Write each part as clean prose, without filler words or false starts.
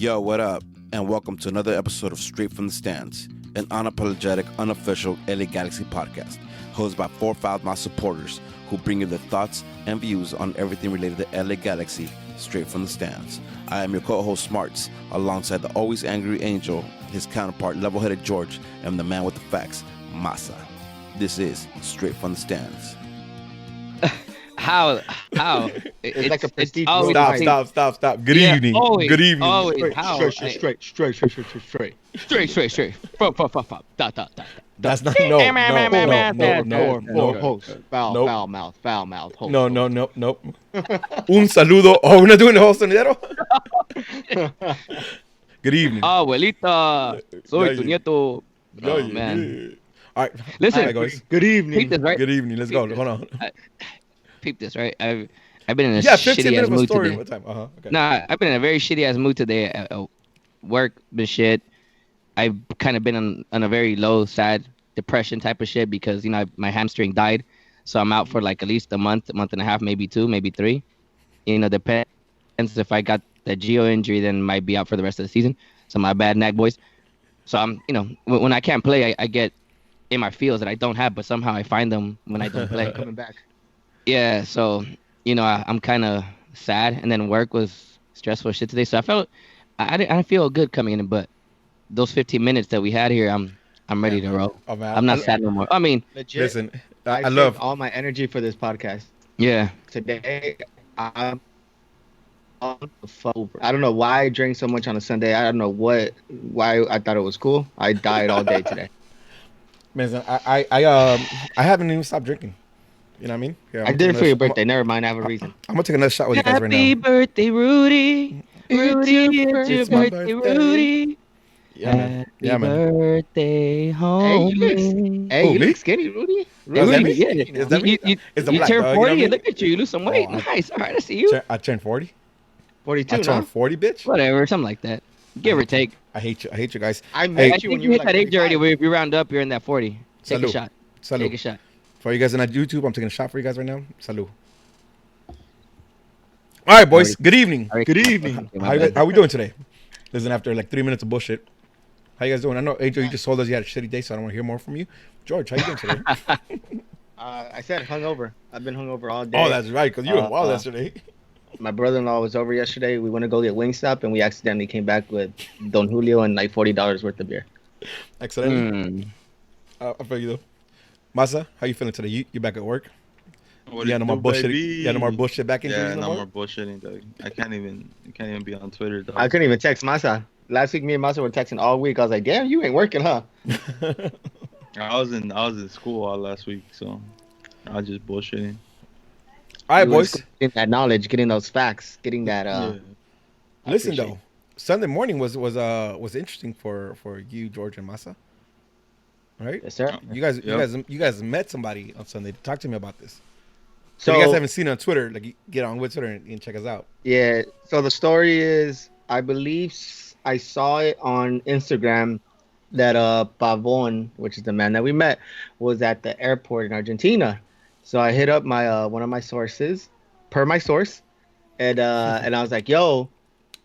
Yo, what up? And welcome to another episode of Straight from the Stands, an unapologetic, unofficial LA Galaxy podcast, hosted by four Foul supporters who bring you their thoughts and views on everything related to LA Galaxy, straight from the stands. I am your co-host Smarts, alongside the always angry Angel, his counterpart level-headed George, and the man with the facts, Maza. This is Straight from the Stands. How? It's like a prestige. Stop. Good evening. Always, Good evening. Always. How? Straight. Straight. Dot. That's not no Host. Foul mouth. Host. No. Un saludo. Oh, we're not doing the whole sonidero? Good evening. Abuelita, soy tu nieto. Oh, man. All right. Listen, All right, guys. Good evening. Peep this, right? Good evening. Let's go. Hold on. Peep this, right? I've been in a 15 shitty ass minutes of mood story. today. What time? Okay. Nah, I've been in a very shitty ass mood today at work. Been shit. I've kind of been on a very low, sad depression type of shit because my hamstring died, so I'm out for like at least a month and a half, maybe 2, maybe 3. Depends if I got the geo injury, then might be out for the rest of the season. So my bad, nag boys. So I'm, when I can't play, I get in my feels that I don't have, but somehow I find them when I don't play. Coming back. Yeah, so I'm kind of sad, and then work was stressful shit today. So I felt I didn't feel good coming in, but those 15 minutes that we had here, I'm ready to roll. Oh, man. I'm not sad no more. I mean, Legit. Listen, I saved love all my energy for this podcast. yeah. Today, I'm on the phone. I don't know why I drank so much on a Sunday. I don't know why I thought it was cool. I died all day today. Man, I haven't even stopped drinking. You know what I mean? Yeah, I did it for your birthday. Never mind. I have a reason. I'm gonna take another shot with you guys right now. Happy birthday, Rudy. Rudy, it's your It's my birthday, birthday. Rudy. Yeah, man. Happy Yeah, man. birthday, homie. Hey, Who, you me? look skinny, Rudy. Oh, is that me? Yeah. Is that me? It's the You black, turned dog, 40 you know what I and mean? look at you. You lose some weight. Oh, Nice. All right, I see you. I turned 40. 42, I no? turned 40, bitch. Whatever, something like that. Give or take. I hate you guys. I I met you think when you you were hit that like age already 45. where if you round up, you're in that 40. Take a Salud. shot. Salud. Take a shot. For you guys on YouTube, I'm taking a shot for you guys right now. Salud. All right, boys. Good evening. All right. Good evening. Okay, my How bad. we doing today? Listen, after like 3 minutes of bullshit, how you guys doing? I know, Angel, you just told us you had a shitty day, so I don't want to hear more from you. George, how you doing today? I said hungover. I've been hungover all day. Oh, that's right, because you were wild yesterday. My brother-in-law was over yesterday. We went to go get Wingstop, and we accidentally came back with Don Julio and like $40 worth of beer. Excellent. I feel you though. Maza, how you feeling today? You back at work? What Yeah, it no more do, bullshit. baby? Yeah, no more bullshit back in Yeah, no no more. more bullshitting, dog. I can't even be on Twitter, dog. I couldn't even text Masa. Last week, me and Masa were texting all week. I was like, "Damn, you ain't working, huh?" I was in school all last week, so I was just bullshitting. All right, You was boys. getting that knowledge, getting those facts, getting that. Yeah. I Listen appreciate though, Sunday morning was interesting for you, George and Masa. Right? Yes, sir. You guys met somebody on Sunday. Talk to me about this. So So you guys haven't seen it on Twitter, like get on with Twitter and check us out. yeah. So the story is, I believe I saw it on Instagram that Pavon, which is the man that we met, was at the airport in Argentina. So I hit up my one of my sources, per my source, and I was like, "Yo,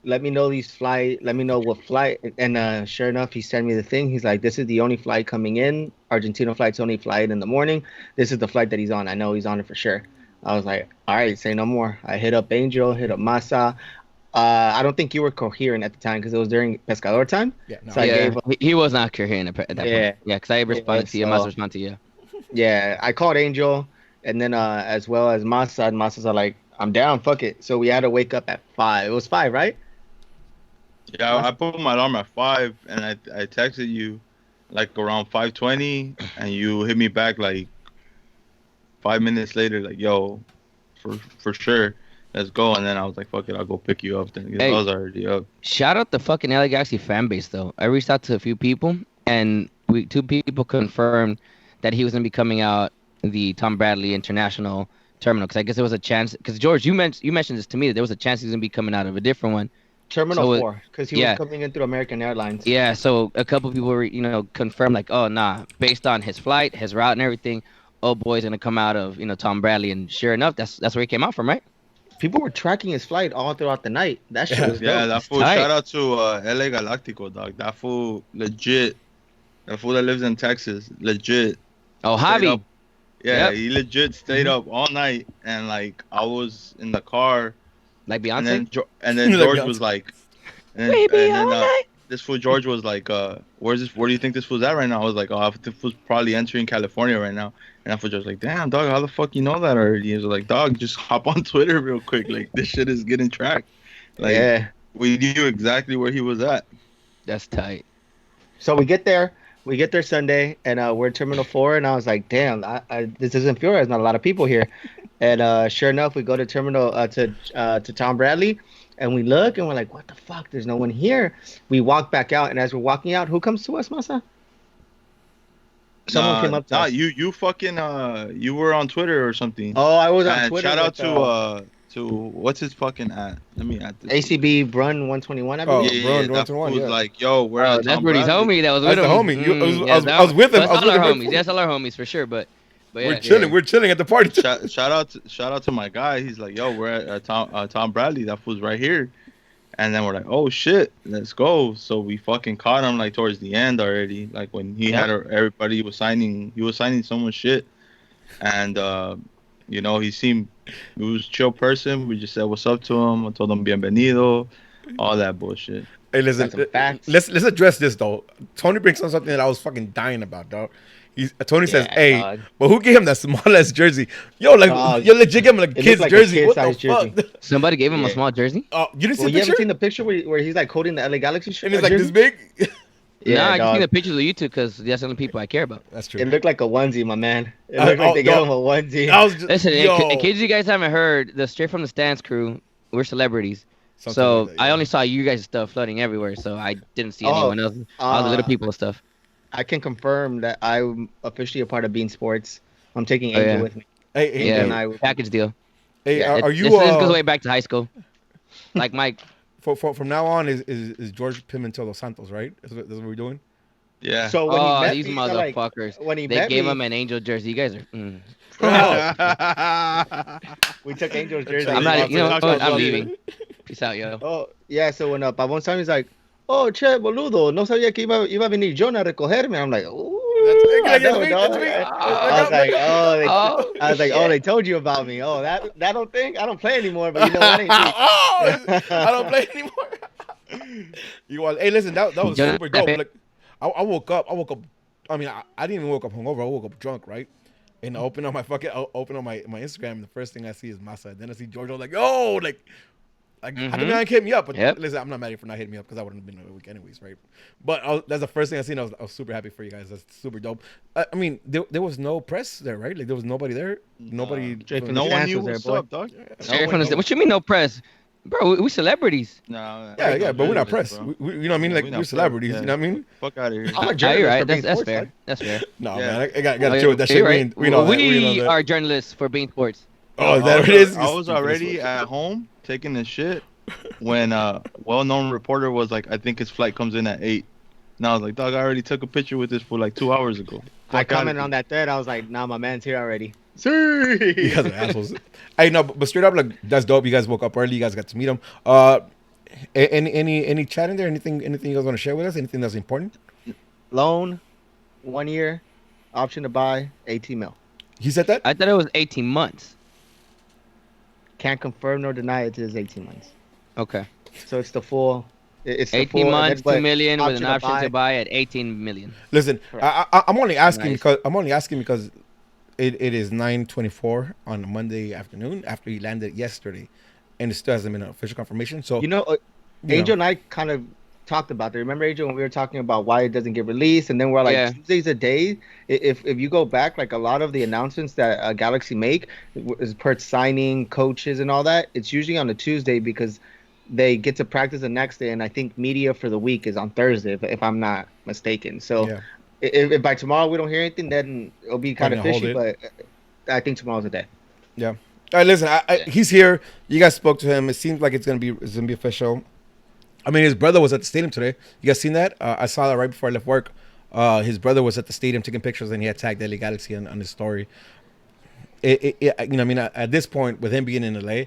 let me know let me know what flight." And sure enough, he sent me the thing. He's like, "This is the only flight coming in. Argentina flight's only flight in the morning. This is the flight that he's on. I know he's on it for sure." I was like, "All right, say no more." I hit up Angel, hit up Masa. I don't think you were coherent at the time because it was during Pescador time. Yeah, no. So I Yeah, gave he was not coherent at that Yeah. point. Yeah, because I responded to you. I so- must respond to you. Yeah, I called Angel, and then as well as Masa. And Masa's like, "I'm down, fuck it." So we had to wake up at 5. It was 5, right? Yeah, I put my alarm at 5, and I texted you like around 5:20, and you hit me back like 5 minutes later, like, "Yo, for sure, let's go." And then I was like, "Fuck it, I'll go pick you up." Then 'cause Hey. I was already up. Shout out the fucking LA Galaxy fan base though. I reached out to a few people, and 2 people confirmed that he was gonna be coming out the Tom Bradley International Terminal. Because I guess there was a chance. Because George, you mentioned this to me that there was a chance he was gonna be coming out of a different one. Terminal So 4, because he yeah. was coming in through American Airlines. Yeah, so a couple people were, confirmed like, oh nah, based on his flight, his route, and everything, oh boy's gonna come out of Tom Bradley, and sure enough, that's where he came out from, right? people were tracking his flight all throughout the night. That shit was Yeah, dope. that fool. tight. Shout out to LA Galactico, dog. That fool legit. That fool that lives in Texas, legit. Oh, stayed Javi. up- Yeah, Yep. he legit stayed up all night, and like I was in the car, Like and Beyonce. then Like George Beyonce. was like, Baby, all night. this fool George was like, where do you think this fool's at right now? I was like, oh, this fool's probably entering California right now. And that fool George was like, damn, dog, how the fuck you know that already? He was like, dog, just hop on Twitter real quick. Like, this shit is getting tracked. Like, Yeah. we knew exactly where he was at. That's tight. So we get there. We get there Sunday, and we're at Terminal 4, and I was like, damn, this doesn't feel right. There's not a lot of people here. And sure enough, we go to Terminal to Tom Bradley, and we look, and we're like, what the fuck? There's no one here. We walk back out, and as we're walking out, who comes to us, Masa? Someone came up to us. you fucking you were on Twitter or something. Oh, I was on And Twitter. shout out with, to what's his fucking at? Let me add this. ACB Brun 121, I Oh, believe. Yeah, Brun, that 121, fool was yeah. like, yo, we're at That's Tom Rudy's Bradley. homie that was That's with the him. homie. Mm, I was with him. That's I was all with our him. homies. That's all our homies for sure. But We're yeah. chilling. We're chilling at the party. Shout out to my guy. He's like, yo, we're at Tom Bradley. That fool's right here. And then we're like, oh shit, let's go. So we fucking caught him like towards the end already. Like when he had everybody was signing. He was signing someone's shit. And he was a chill person. We just said what's up to him. I told him bienvenido, all that bullshit. Hey, listen. That's a fact. Let's address this though. Tony brings on something that I was fucking dying about, dog. Tony says, Yeah, "Hey, dog. but who gave him that small ass jersey? Yo, like Dog. you legit gave him like a It kid's looked like a jersey. What the kid-sized jersey. fuck? Somebody gave him a Yeah. small jersey. You didn't see Well, the you haven't picture? seen the picture where he's like holding the LA Galaxy shirt? And it's like this jersey? big. Nah, I just dog. seen the pictures of you two because that's the only people I care about. That's true. It looked like a onesie, my man. It looked like they gave him a onesie. I was just, Listen, yo. in case you guys haven't heard, the Straight from the Stands crew, we're celebrities. Something So like that, I yeah. only saw you guys' stuff floating everywhere, so I didn't see Oh, anyone else. All the little people and stuff. I can confirm that I'm officially a part of Bean Sports. I'm taking Oh, Angel yeah. with me. Hey, Yeah, and I would- package deal. hey, Yeah, are you This goes way back to high school. Like Mike. from now on is George Pimentel dos Santos, right? That's what we're doing. Yeah. So when he Oh, met these me, so, like, motherfuckers. when he They met gave me, him an Angel jersey. You guys are. we took Angel's jersey. I'm not. You know what? I'm Awesome. leaving. Peace out, yo. Oh, yeah, so when Pavon saw me, he's like, oh, che, boludo, no sabía que iba a venir John a recogerme. I'm like, ooh. That's I know, me, dog. that's me. I was like, Oh, I was like, oh, they told you about me. Oh, that don't think I don't play anymore, but you know that ain't me. Oh, I don't play anymore. Hey, listen, that was Jonah, super dope. Pepe. Like, I woke up. I mean, I didn't even wake up hungover. I woke up drunk, right? And I open up my Instagram, and the first thing I see is Maza. Then I see George. I was like, yo, like I don't know, hit me up. But Yep. listen, I'm not mad at you for not hitting me up because I wouldn't have been a week anyways, right? But that's the first thing I seen. I was super happy for you guys. That's super dope. I mean, there was no press there, right? Like there was nobody there. Nobody. Straight from No the one stands knew was there, what's boy. up, dog. Straight from the. What you mean no press, bro? We celebrities. No. Yeah, but we're not press. Bro. We, you know what I mean? Yeah, Like we're we're not celebrities. press, You know what I mean? Fuck out of here. I'm a You're journalist right. for Bean That's Sports, fair. dog. That's fair. No, Yeah. man, I gotta chill with that shit. You're We right. ain't, we know that. We know We that. are journalists for Bean Sports. Oh, is that what it is? I was already at home taking the shit when well-known reporter was like, I think his flight comes in at 8. And I was like, dog, I already took a picture with this for like 2 hours ago. I Fuck outta commented here. on that thread. I was like, nah, my man's here already. You guys are assholes. Hey, no, but straight up, like that's dope. You guys woke up early. You guys got to meet him. Any chat in there? Anything you guys want to share with us? Anything that's important? Loan, 1 year, option to buy, 18 mil. He said that. I thought it was 18 months. Can't confirm nor deny it is 18 months. Okay. So it's the full. It's the 18 full, months, but 2 million with an option to option to buy at 18 million. Listen, Correct. I'm only asking Nice. because it is 9:24 on a Monday afternoon after he landed yesterday, and it still hasn't been an official confirmation. So You know, you Angel know. and I kind of talked about that. Remember, Angel, when we were talking about why it doesn't get released, and then we're like, Yeah. Tuesday's a day. If you go back, like a lot of the announcements that Galaxy make is per signing, coaches, and all that. It's usually on a Tuesday because they get to practice the next day, and I think media for the week is on Thursday, if I'm not mistaken. So Yeah. if by tomorrow we don't hear anything, then it'll be kind of Probably fishy. hold But I think tomorrow's the day. Yeah. All right, listen. He's here. You guys spoke to him. It seems like it's gonna be official. I mean, his brother was at the stadium today. You guys seen that? I saw that right before I left work. His brother was at the stadium taking pictures, and he had tagged LA Galaxy on his story. You know, what I mean, at this point, with him being in LA,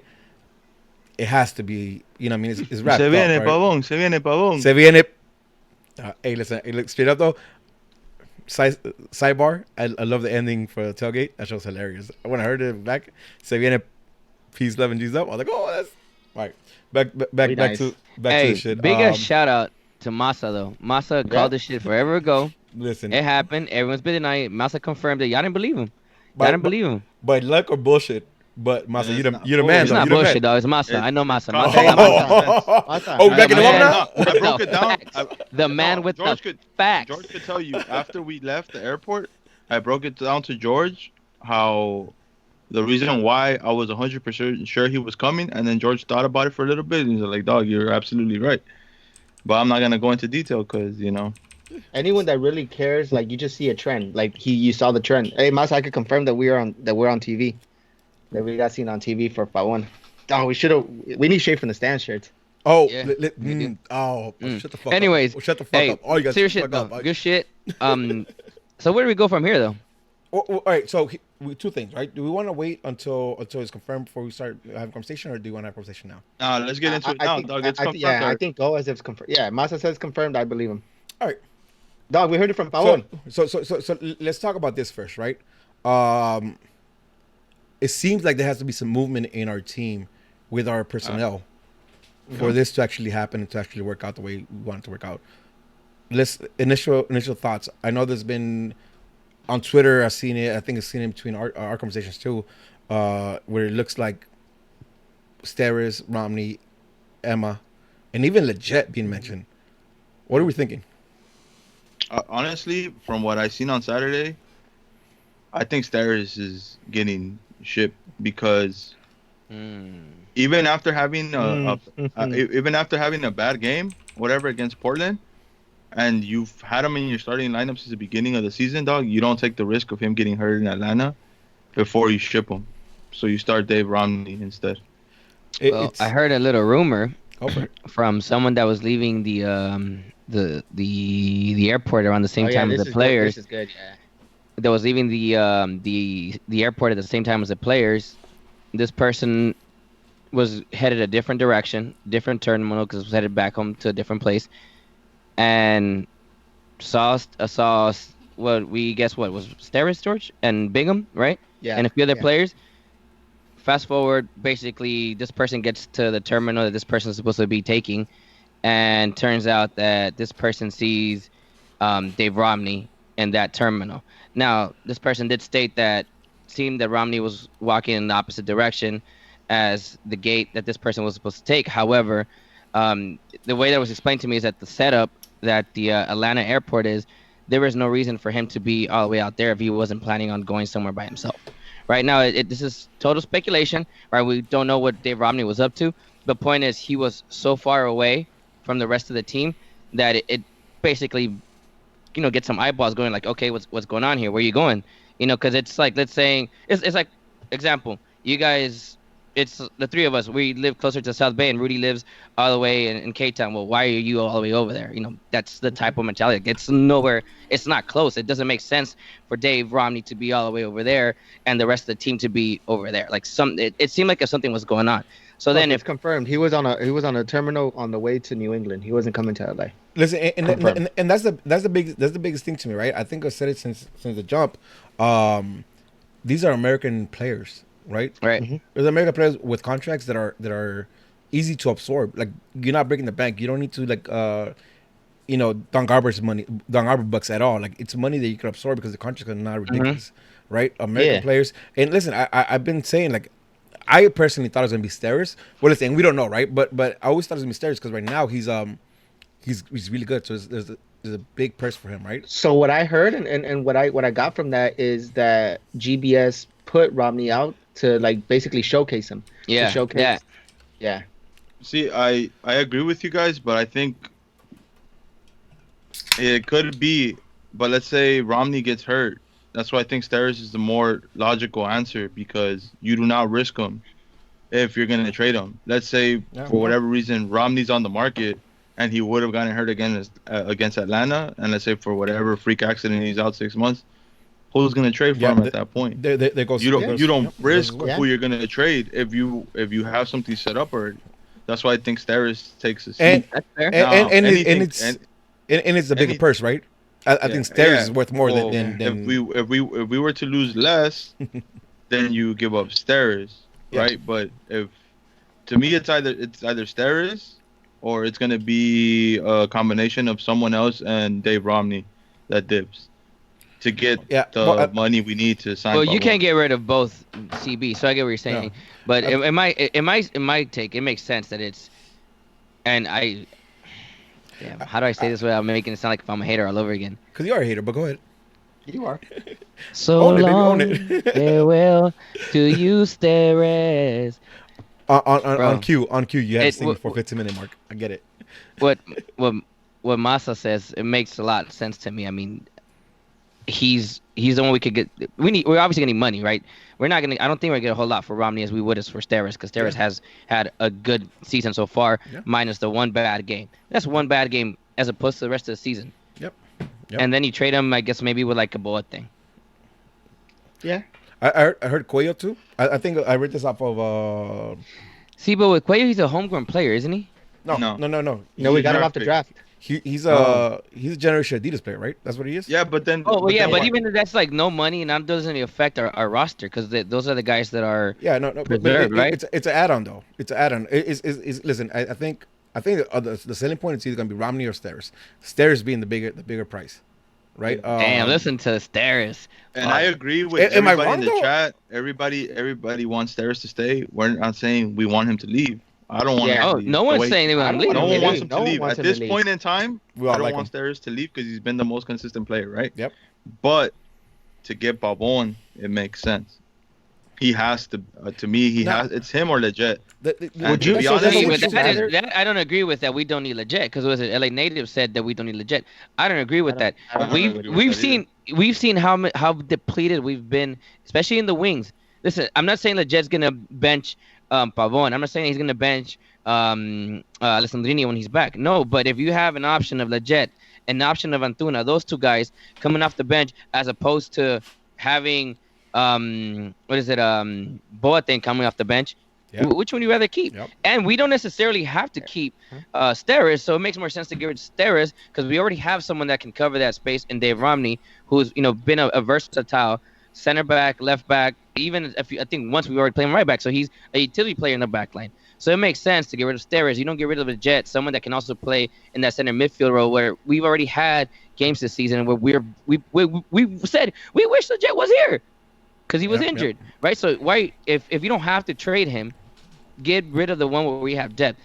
it has to be. You know, what I mean, it's wrapped Se up. viene, Right? Pavón. Se viene, Pavón. Se viene. Hey, listen. Hey, look, straight up though. Sidebar. I love the ending for the tailgate. That show's hilarious. When I heard it back, Se viene, peace, love, and G's up. I was like, oh, that's all right. Back nice. to Hey, the shit. big ass shout out to Maza though. Maza Yeah. called this shit forever ago. Listen, It happened. Everyone's been denying it. Maza confirmed it. Y'all didn't believe him. But- Y'all didn't believe him. by luck or bullshit. But Masa, It's you the not man. It's though. not You the bullshit, man. dog. It's Maza. It's I know Maza. common Maza got sense. my Maza. Oh, back in the man. moment now? I broke it down. Facts. The man with George the could, facts. George could tell you after we left the airport, I broke it down to George how the reason why I was 100% sure he was coming, and then George thought about it for a little bit, and he's like, "Dog, you're absolutely right." But I'm not gonna go into detail because Anyone that really cares, like you just see a trend. Like you saw the trend. Hey, Maza, I could confirm that we're on TV. That we got seen on TV for Pavon. Oh, we need shade from the stand shirts. Oh, Yeah, li- li- we do. shut the fuck Anyways, up. Shut the fuck hey, up. All you guys serious shut shit the fuck though. up. Good shit. So where do we go from here though? All right, so two things, right? Do we want to wait until it's confirmed before we start having a conversation, or do you want to have a conversation now? let's get into it now, dog. It's confirmed. I think go as if it's confirmed. Yeah, Maza says confirmed. I believe him. All right. Dog, we heard it from Pavon. So let's talk about this first, right? It seems like there has to be some movement in our team with our personnel for this to actually happen and to actually work out the way we want it to work out. Initial thoughts. I know there's been on Twitter. I've seen it. I think I've seen it between our conversations too, where it looks like Steris, Romney, Emma, and even Legit being mentioned. What are we thinking? Honestly, from what I seen on Saturday, I think Steris is getting shipped because even after having even after having a bad game, whatever against Portland, and you've had him in your starting lineup since the beginning of the season, dog, you don't take the risk of him getting hurt in Atlanta before you ship him. So you start Dave Romney instead. Well, I heard a little rumor Go for it. from someone that was leaving the airport around the same time as the players. This is good. Yeah. That was leaving the airport at the same time as the players. This person was headed a different direction, different terminal, because it was headed back home to a different place, and saw what we guess what was Steris, George, and Bingham, right? Yeah. And a few other players. Fast forward, basically, this person gets to the terminal that this person is supposed to be taking, and turns out that this person sees Dave Romney in that terminal. Now, this person did state that it seemed that Romney was walking in the opposite direction as the gate that this person was supposed to take. However, the way that was explained to me is that the setup that the Atlanta airport is, there was no reason for him to be all the way out there if he wasn't planning on going somewhere by himself. Right now, this is total speculation. Right, we don't know what Dave Romney was up to. The point is, he was so far away from the rest of the team that it basically, get some eyeballs going. Like, okay, what's going on here? Where are you going? Because it's like, let's say, it's like, example, you guys. It's the three of us. We live closer to South Bay, and Rudy lives all the way in K-Town. Well, why are you all the way over there? That's the type of mentality. It's nowhere. It's not close. It doesn't make sense for Dave Romney to be all the way over there and the rest of the team to be over there. Like it seemed like if something was going on. So then, it's confirmed, he was on a terminal on the way to New England. He wasn't coming to LA. Listen, and that's the biggest thing to me, right? I think I said it since the jump. These are American players. Right. Mm-hmm. There's American players with contracts that are easy to absorb. Like, you're not breaking the bank. You don't need to Don Garber bucks at all. Like, it's money that you can absorb because the contracts are not ridiculous, right? American players. And listen, I've been saying, like, I personally thought it was gonna be Steris. Well, listen, we don't know, right? But I always thought it was gonna be Steris because right now he's really good. So there's a big purse for him, right? So what I heard and what I got from that is that GBS put Romney out to basically showcase him. Yeah. To showcase. Yeah. See, I agree with you guys, but I think it could be. But let's say Romney gets hurt. That's why I think Steris is the more logical answer, because you do not risk him if you're going to trade him. Let's say for whatever reason Romney's on the market and he would have gotten hurt against Atlanta, and let's say for whatever freak accident he's out 6 months, who's gonna trade for Yeah, him at that point? They go. You don't risk Yeah. who you're gonna trade if you have something set up already. That's why I think Steris takes a seat. And That's fair. Now, and anything- it's the bigger any- purse, right? I think Steris is worth more Well, than if we were to lose less, then you give up Steris, Yeah. right? But if to me it's either Steris or it's gonna be a combination of someone else and Dave Romney that dips to get the money we need to sign. Well, you Pavon. can't get rid of both CB, so I get what you're saying. No. But in my take, it makes sense that it's, and damn, how do I say this without making it sound like if I'm a hater all over again? because you are a hater. But go ahead. You are. So Own it, baby, own long, it. farewell to you, Steres. On cue, you had to It- sing before 15-minute mark. I get it. What Maza says, it makes a lot of sense to me. I mean, he's the one we could get. We're obviously getting money, right? We're not gonna. I don't think we're gonna get a whole lot for Romney as we would as for Steris, because Steris has had a good season so far, minus the one bad game. That's one bad game as opposed to the rest of the season. Yep. And then you trade him, I guess maybe with like a Boa thing. Yeah. I heard Cuello too. I think I read this off of See, but with Cuello, he's a homegrown player, isn't he? no. No, we got him off the draft. He's a Generation Adidas player, right? That's what he is. Yeah, but then. Oh, well, yeah, then but what? even that's like no money, and that doesn't affect our roster because those are the guys that are. Yeah, no, but Preserved, right? It's an add-on though. It's an add-on. Listen, I think the selling point is either gonna be Romney or Steris. Steris being the bigger price, right? Damn, listen to Steris. And I agree with Am I everybody wrong, in the though? chat. Everybody wants Steris to stay. We're not saying we want him to leave. I don't want him Oh, to leave. no The one's way- saying they want him to leave. No one leave. wants him No to one leave. wants At him to this leave. point in time, We all I don't like want Steris to leave because he's been the most consistent player, right? Yep. But to get Pavon, it makes sense. He has to. To me, he No. has. It's him or Legit. Would to you be so honest, then Agree would with you that. rather- That I don't agree with that. We don't need legit because was it LA Native said that we don't need legit. I don't agree with that. I don't We've agree with we've that seen how depleted we've been, especially in the wings. Listen, I'm not saying legit's gonna bench Pavon. I'm not saying he's gonna bench Alessandrini when he's back. No, but if you have an option of legit, an option of Antuna, those two guys coming off the bench as opposed to having Boateng coming off the bench. Yeah. Which one do you rather keep? Yep. And we don't necessarily have to keep Steris, so it makes more sense to get rid of Steris because we already have someone that can cover that space in Dave Romney, who's been a versatile center back, left back, even if I think once we already played him right back, so he's a utility player in the back line. So it makes sense to get rid of Steris. You don't get rid of a Jet, someone that can also play in that center midfield role where we've already had games this season where we said we wish the Jet was here because he was Yep, injured, right? So why if you don't have to trade him, get rid of the one where we have depth.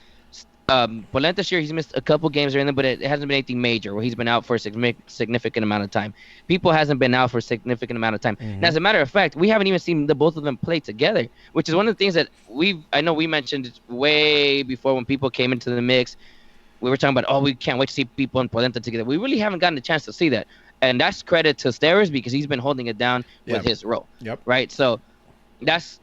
Polenta, sure, he's missed a couple games during them, but it hasn't been anything major where he's been out for a significant amount of time. People hasn't been out for a significant amount of time. And as a matter of fact, we haven't even seen the both of them play together, which is one of the things that I know we mentioned way before when people came into the mix. We were talking about, oh, we can't wait to see people and Polenta together. We really haven't gotten a chance to see that. And that's credit to Steris because he's been holding it down with his role. Yep. Right? So that's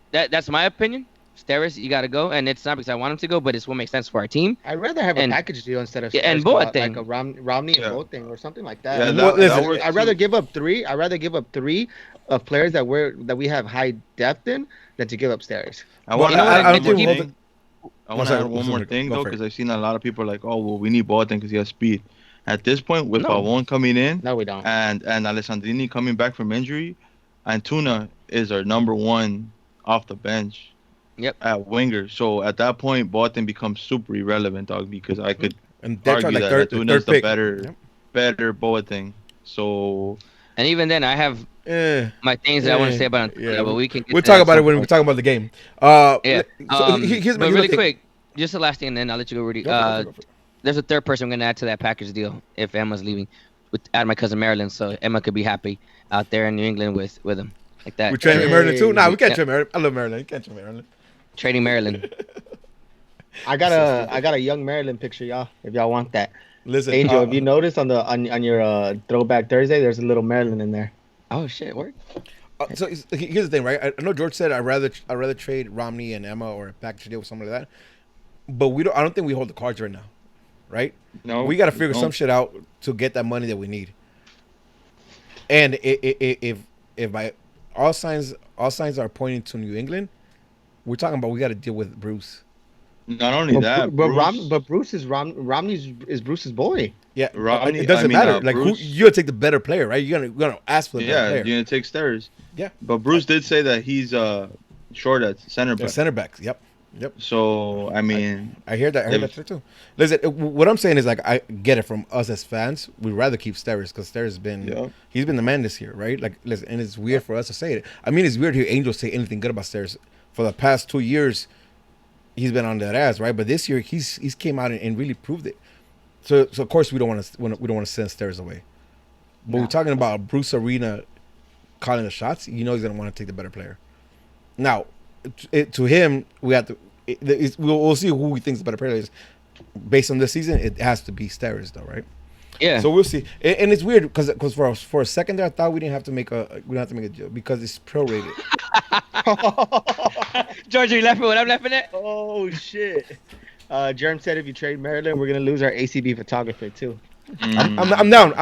my opinion. Steris, you got to go. And it's not because I want him to go, but it's what makes sense for our team. I'd rather have And- a package deal instead of and Steris go out, Boateng. like a Romney Yeah. and Boateng or something like that. Yeah, And that- listen, works I'd rather too. give up three. I'd rather give up three of players that we have high depth in than to give up Steris. I want you to know what, add I one don't more think thing. I No, want to sorry, add one go more for it. thing Go though, for it. because I've seen a lot of people like, oh, well, we need Boateng because he has speed. At this point, with No. Pavon coming in No, we don't. and Alessandrini coming back from injury, Antuna is our number one off the bench. Yep. At winger, so at that point, Boateng becomes super irrelevant, dog, because I could And they're argue trying like that third Antuna's the pick. better Boateng. So And even then, I have my things that I want to say about Antuna, yeah. but we can. We'll talk about it when we talk about the game. Yeah. So here's but my really thing. quick, just the last thing, and then I'll let you go, Rudy. Go for it, go for it. There's a third person I'm gonna add to that package deal if Emma's leaving. Add my cousin Marilyn, so Emma could be happy out there in New England with him like that. We trade Maryland too. Nah, we can't Yeah. trade Maryland. I love Maryland. You can't trade Maryland. Trading Maryland. I got a young Maryland picture, y'all. If y'all want that, Listen, Angel, if you notice on your Throwback Thursday, there's a little Maryland in there. Oh shit, work. so here's the thing, right? I know George said I'd rather trade Romney and Emma or a package deal with something like that, but I don't think we hold the cards right now, right? no, We got to figure no. some shit out to get that money that we need. And if if by all signs are pointing to New England, we're talking about we got to deal with Bruce. Not only that, Bruce is Romney's is Bruce's boy. Yeah, Romney, it doesn't matter. Like Bruce, you gotta take the better player, right? You're gonna ask for the better player. you're gonna take Stairs. Yeah, but Bruce did say that he's short at center back. Center backs. Yep. So I mean, I hear that. I hear that too. Listen, what I'm saying is like I get it from us as fans. We'd rather keep Stairs because Stairs has been he's been the man this year, right? Like, listen, and it's weird for us to say it. I mean, it's weird to hear Angel say anything good about Stairs. For the past 2 years, he's been on that ass, right? But this year, he's came out and really proved it. So of course we don't want to send Stairs away. But we're talking about Bruce Arena calling the shots. You know he's gonna want to take the better player. Now, to him, we have to. We'll see who he thinks the better player is. Based on this season, it has to be Stairs, though, right? Yeah. So we'll see. And it's weird because for a second there, I thought we didn't have to make a deal because it's prorated. George, are you laughing what I'm laughing at? Oh shit. Jerm said if you trade Maryland, we're gonna lose our ACB photographer too. I'm down.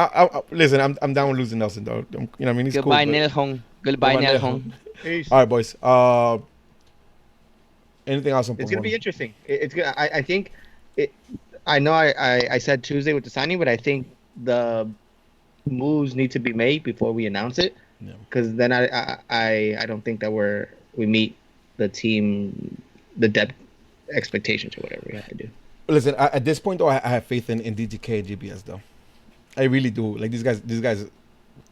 Listen, I'm down with losing Nelson though. You know what I mean? He's Goodbye, cool. Goodbye, Nelson. Peace. All right, boys. Anything else? It's gonna be interesting. It's gonna. I think. I know. I said Tuesday with the signing, but I think the moves need to be made before we announce it. Because then I don't think that we meet the team, the depth expectations or whatever we have to do. Listen, at this point though, I have faith in DGK and GBS though. I really do. Like these guys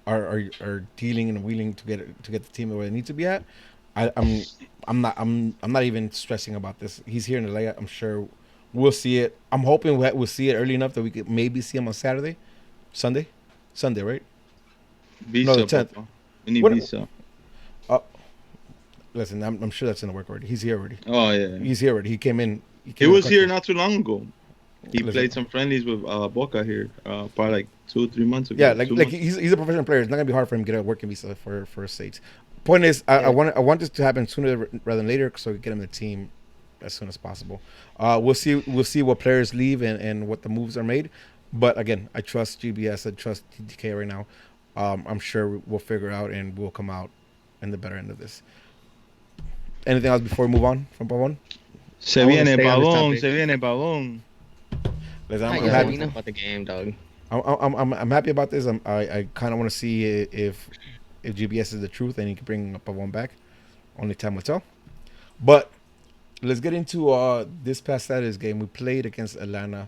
are dealing and willing to get the team where they need to be at. I'm not even stressing about this. He's here in LA. I'm sure we'll see it. I'm hoping we'll see it early enough that we could maybe see him on Sunday, right? Visa, no, the 10th. We need visa. Listen, I'm sure that's in the work already. He's here already. Oh yeah, he's here already. He came in. He was here not too long ago. He played some friendlies with Boca here, probably like 2 or 3 months ago. Yeah, like he's a professional player. It's not gonna be hard for him to get a working visa for states. Point is, I want this to happen sooner rather than later, so we get him the team as soon as possible. We'll see what players leave and what the moves are made. But again, I trust GBS. I trust TTK right now. I'm sure we'll figure out and we'll come out in the better end of this. Anything else before we move on from Pavón? Se viene Pavón. Listen, I'm happy about the game, dog. I'm happy about this. I kind of want to see if GBS is the truth and he can bring Pavón back. Only time will tell. But let's get into this past Saturday's game. We played against Atlanta.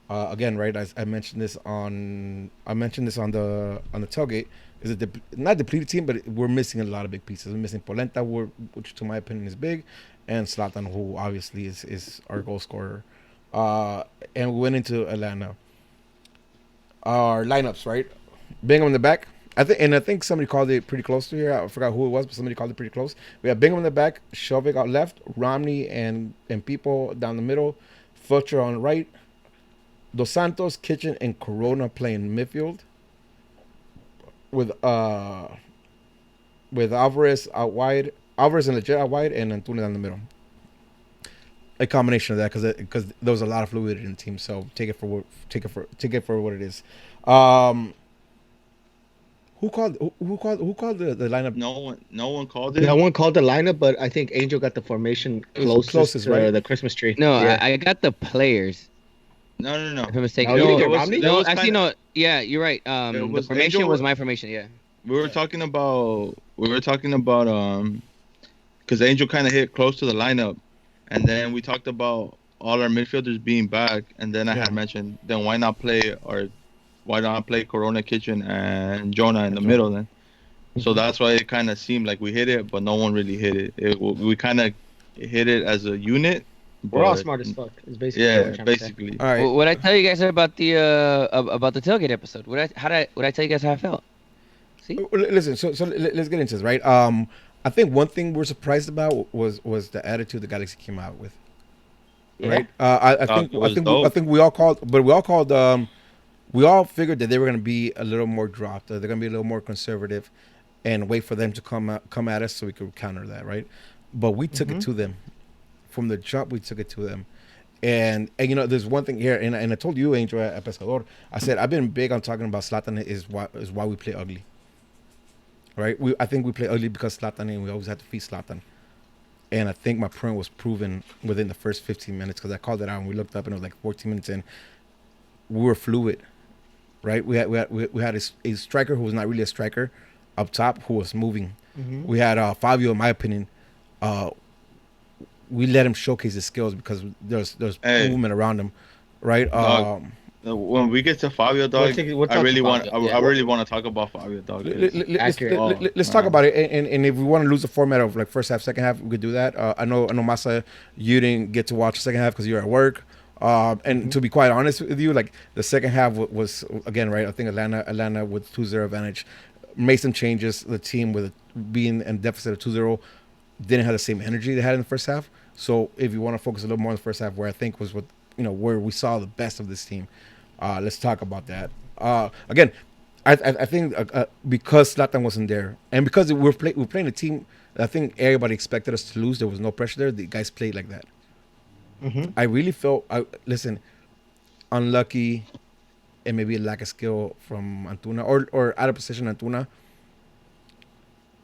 Again, right? I mentioned this on the tailgate. Is it not depleted team, but we're missing a lot of big pieces. We're missing Polenta, which to my opinion is big, and Zlatan, who obviously is our goal scorer. And we went into Atlanta. Our lineups, right? Bingham in the back. I think somebody called it pretty close to here. I forgot who it was, but somebody called it pretty close. We have Bingham in the back, Shovik out left, Romney and people down the middle, Fletcher on right, Dos Santos, Kitchen, and Corona playing midfield. With Alvarez out wide, Alvarez and Leggett out wide, and Antuna down the middle. A combination of that because there was a lot of fluidity in the team. So take it for what it is. Who called the lineup? No one called it. No one called the lineup, but I think Angel got the formation closest to right? The Christmas tree. No, yeah. I got the players. No. If I'm mistaken. No, you didn't get Romney? No, actually, no. Yeah, you're right. The formation was my formation. Yeah. We were talking about because Angel kind of hit close to the lineup, and then we talked about all our midfielders being back, and then I had mentioned then why not play Corona, Kitchen, and Jonah in the middle then. So that's why it kind of seemed like we hit it, but no one really hit it. We kind of hit it as a unit. We're all smart as fuck. It's basically what we're trying basically. to say. All right. What I tell you guys about the tailgate episode? What I tell you guys how I felt? See? Listen, so let's get into this, right? I think one thing we're surprised about was the attitude the Galaxy came out with. Right? I think we all called, we all figured that they were going to be a little more dropped. They're going to be a little more conservative, and wait for them to come at us so we could counter that, right? But we took it to them. From the jump, we took it to them. And you know, there's one thing here, and I told you, Angel, at Pescador, I said, I've been big on talking about Zlatan is why we play ugly. right? I think we play ugly because Zlatan, and we always had to feed Zlatan. And I think my point was proven within the first 15 minutes because I called it out and we looked up and it was like 14 minutes in. We were fluid, right? We had a striker who was not really a striker up top who was moving. Mm-hmm. We had Fabio, in my opinion. We let him showcase his skills because there's movement around him, right? When we get to Fabio, dog, I really want to talk about Fabio, dog. Let's talk about it. And if we want to lose the format of like first half, second half, we could do that. I know, Maza, you didn't get to watch the second half because you were at work. And to be quite honest with you, like the second half was again, right? I think Atlanta with 2-0 advantage made some changes. The team with being in deficit of 2-0 didn't have the same energy they had in the first half. So if you want to focus a little more on the first half, where I think was where we saw the best of this team, let's talk about that. Again, I think because Zlatan wasn't there, and because we're playing a team, I think everybody expected us to lose. There was no pressure there. The guys played like that. Mm-hmm. I really felt, unlucky, and maybe a lack of skill from Antuna or out of position Antuna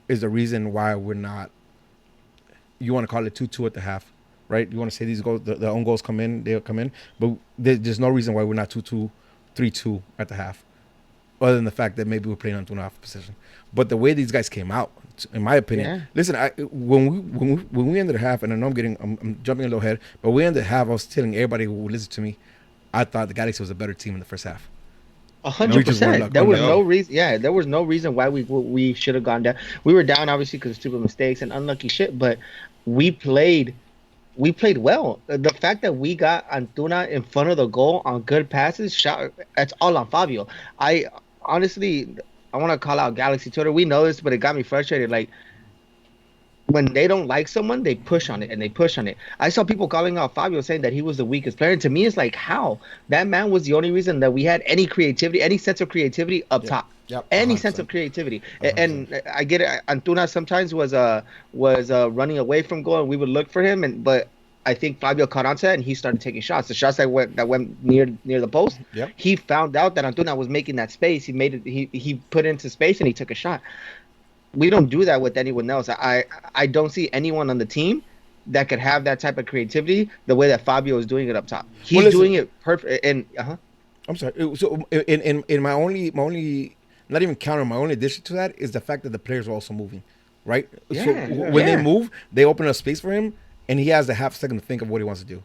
is the reason why we're not. You want to call it 2-2 at the half, right? You want to say these goals, the own goals come in, they'll come in, but there's no reason why we're not 2-2, 3-2 at the half, other than the fact that maybe we're playing Antuna off position. But the way these guys came out, in my opinion, listen, when we ended the half, and I know I'm jumping a little ahead, but we ended the half, I was telling everybody who would listen to me, I thought the Galaxy was a better team in the first half. 100%. There was no reason. Yeah, there was no reason why we should have gone down. We were down obviously because of stupid mistakes and unlucky shit, but we played well. The fact that we got Antuna in front of the goal on good passes, that's all on Fabio. I honestly, I want to call out Galaxy Twitter. We know this, but it got me frustrated. Like, when they don't like someone, they push on it and they push on it. I saw people calling out Fabio saying that he was the weakest player. And to me, it's like, how? That man was the only reason that we had any creativity, any sense of creativity up top. Yep, any sense of creativity. 100%. And I get it. Antuna sometimes was running away from goal, and we would look for him. But I think Fabio caught on to that, and he started taking shots. The shots that went near the post. Yep. He found out that Antuna was making that space. He made it. He put it into space, and he took a shot. We don't do that with anyone else. I don't see anyone on the team that could have that type of creativity the way that Fabio is doing it up top. He's doing it perfect. And I'm sorry. So in my only not even counter, my only addition to that is the fact that the players are also moving, right? Yeah, so when they move, they open up space for him, and he has the half second to think of what he wants to do.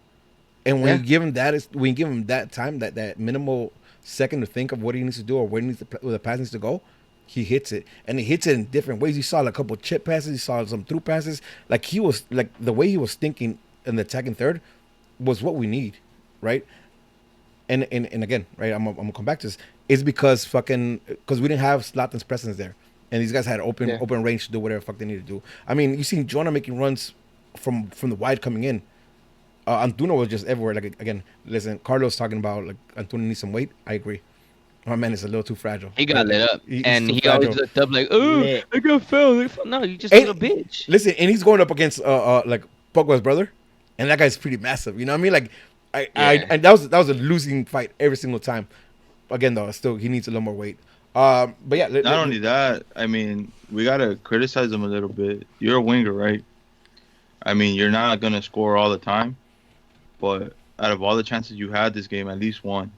And when you give him that time, that minimal second to think of what he needs to do or where the pass needs to go, he hits it, and he hits it in different ways. You saw like a couple of chip passes, you saw some through passes. Like he was like the way he was thinking in the attacking third was what we need, right? And again, right, I'm gonna come back to this. It's because we didn't have Zlatan's presence there, and these guys had open range to do whatever the fuck they need to do. I mean, you seen Jonah making runs from the wide coming in. Antuna was just everywhere. Like again, listen, Carlos talking about like Antuna needs some weight. I agree. My man is a little too fragile. He got lit up, and he always looked up like, "Oh, I got fouled." No, you just a little bitch. Listen, and he's going up against like Pogba's brother, and that guy's pretty massive. You know what I mean? Like, and that was a losing fight every single time. Again, though, still he needs a little more weight. But yeah, not only that, I mean, we gotta criticize him a little bit. You're a winger, right? I mean, you're not gonna score all the time, but out of all the chances you had this game, at least one.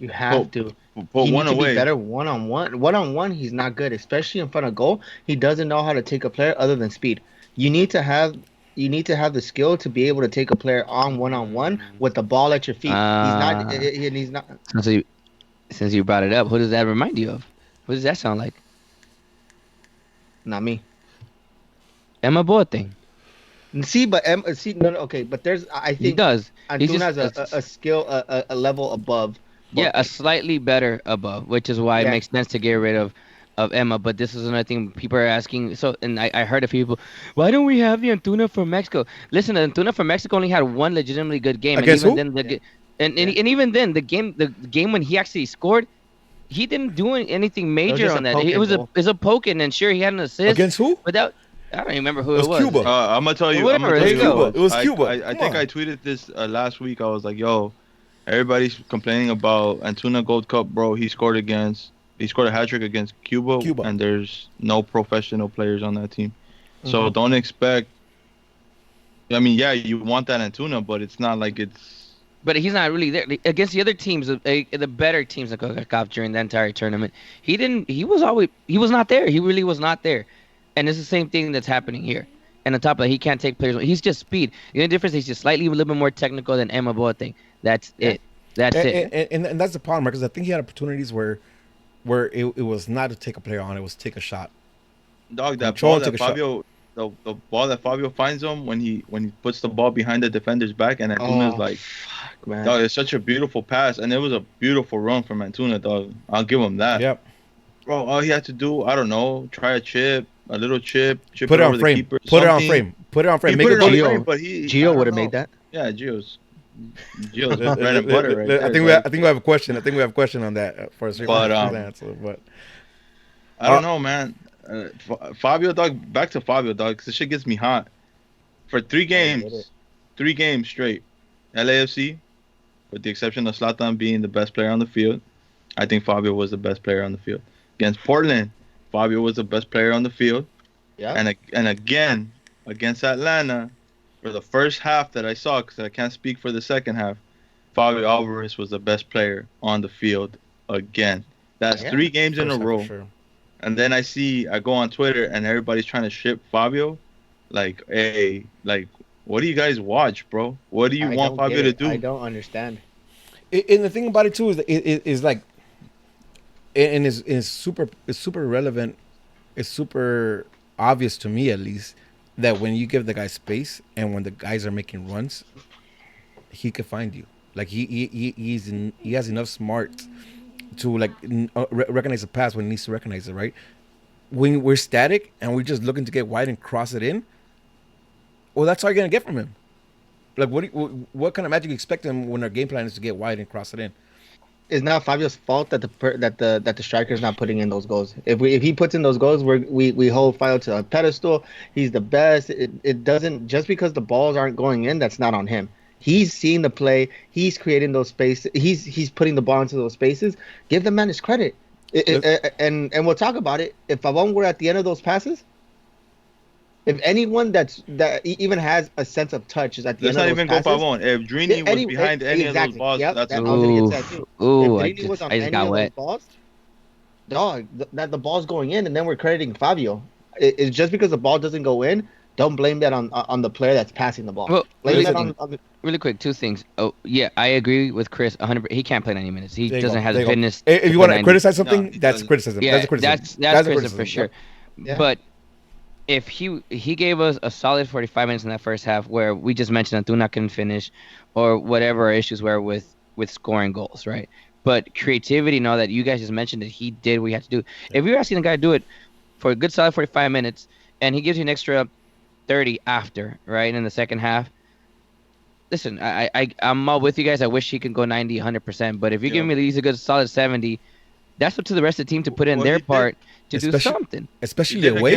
You have to. But he one needs to away. be better one-on-one. One-on-one, he's not good, especially in front of goal. He doesn't know how to take a player other than speed. You need to have the skill to be able to take a player on one-on-one with the ball at your feet. He's not. Since you brought it up, who does that remind you of? What does that sound like? Not me. Emma Boateng. See, but okay, but I think he does. Antuna has a skill, a level above. Yeah, a slightly better above, which is why it makes sense to get rid of Emma. But this is another thing people are asking. So, and I heard a few people, why don't we have the Antuna from Mexico? Listen, the Antuna from Mexico only had one legitimately good game, against and even then, and even then, the game when he actually scored, he didn't do anything major on that. It was a poke, and then sure he had an assist against who? Without. I don't even remember who it was. Cuba. I'm gonna tell you. Whatever, it was Cuba. I think I tweeted this last week. I was like, yo. Everybody's complaining about Antuna Gold Cup, bro. He scored against He scored a hat trick against Cuba, and there's no professional players on that team. So don't expect. I mean, yeah, you want that Antuna, but it's not like it's. But he's not really there against the other teams, the better teams in CONCACAF during the entire tournament. He didn't. He was not there. He really was not there, and it's the same thing that's happening here. And on top of that, he can't take players. He's just speed. The only difference is he's just slightly a little bit more technical than Emma Boateng. That's it. That's it. And that's the problem, because I think he had opportunities where it was not to take a player on, it was take a shot. Dog, that ball that Fabio, the ball that Fabio finds him when he puts the ball behind the defender's back, and Antuna's fuck, man. Dog, it's such a beautiful pass, and it was a beautiful run from Antuna, dog. I'll give him that. Yep. Bro, all he had to do, I don't know, try a little chip put it on frame. Put it on frame. Put it on frame. Make it on frame, but Gio would have made that. Yeah, Gio's bread and butter, right there. I think we have a question. I think we have a question on that for us. But I don't know, man. Fabio, dog. Back to Fabio, dog. 'Cause this shit gets me hot. For 3 games straight, LAFC, with the exception of Zlatan being the best player on the field, I think Fabio was the best player on the field. Against Portland, Fabio was the best player on the field. Yeah. And again against Atlanta, for the first half that I saw, because I can't speak for the second half, Fabio Alvarez was the best player on the field again. That's 3 games in a row. Sure. And then I go on Twitter and everybody's trying to ship Fabio. Like, hey, like, what do you guys watch, bro? What do you want Fabio to do? I don't understand. And the thing about it too is that it is like, and it's super relevant. It's super obvious to me, at least, that when you give the guy space and when the guys are making runs, he can find you. Like he has enough smarts to like recognize the pass when he needs to recognize it, right? When we're static and we're just looking to get wide and cross it in, well, that's all you're gonna get from him. Like what kind of magic you expect him when our game plan is to get wide and cross it in? It's not Fabio's fault that the striker's not putting in those goals. If he puts in those goals, we hold Fabio to a pedestal. He's the best. It doesn't, just because the balls aren't going in, that's not on him. He's seeing the play. He's creating those spaces. He's putting the ball into those spaces. Give the man his credit. And we'll talk about it. If Pavon were at the end of those passes, if anyone that even has a sense of touch is at the end of those passes. Let's not even go Pavon. If Drini was behind any of those balls, that's I was going to get that too. Ooh, if Drini was on any of those balls, dog, that the ball's going in, and then we're crediting Fabio. It's just because the ball doesn't go in. Don't blame that on the player that's passing the ball. Well, really quick, 2 things. Oh, yeah, I agree with Chris 100%. He can't play 90 minutes. He doesn't have the fitness. If you want to criticize something, that's criticism. Yeah, that's criticism. That's criticism for sure. Yeah. But if he gave us a solid 45 minutes in that first half where we just mentioned Antuna couldn't finish or whatever our issues were with scoring goals, right? But creativity and all that, you guys just mentioned that he did what he had to do. If you're asking the guy to do it for a good solid 45 minutes and he gives you an extra 30 after, right, in the second half, listen, I'm all with you guys. I wish he could go 90, 100%. But if you give me at least a good solid 70, that's up to the rest of the team to put in their part to do something. Especially away.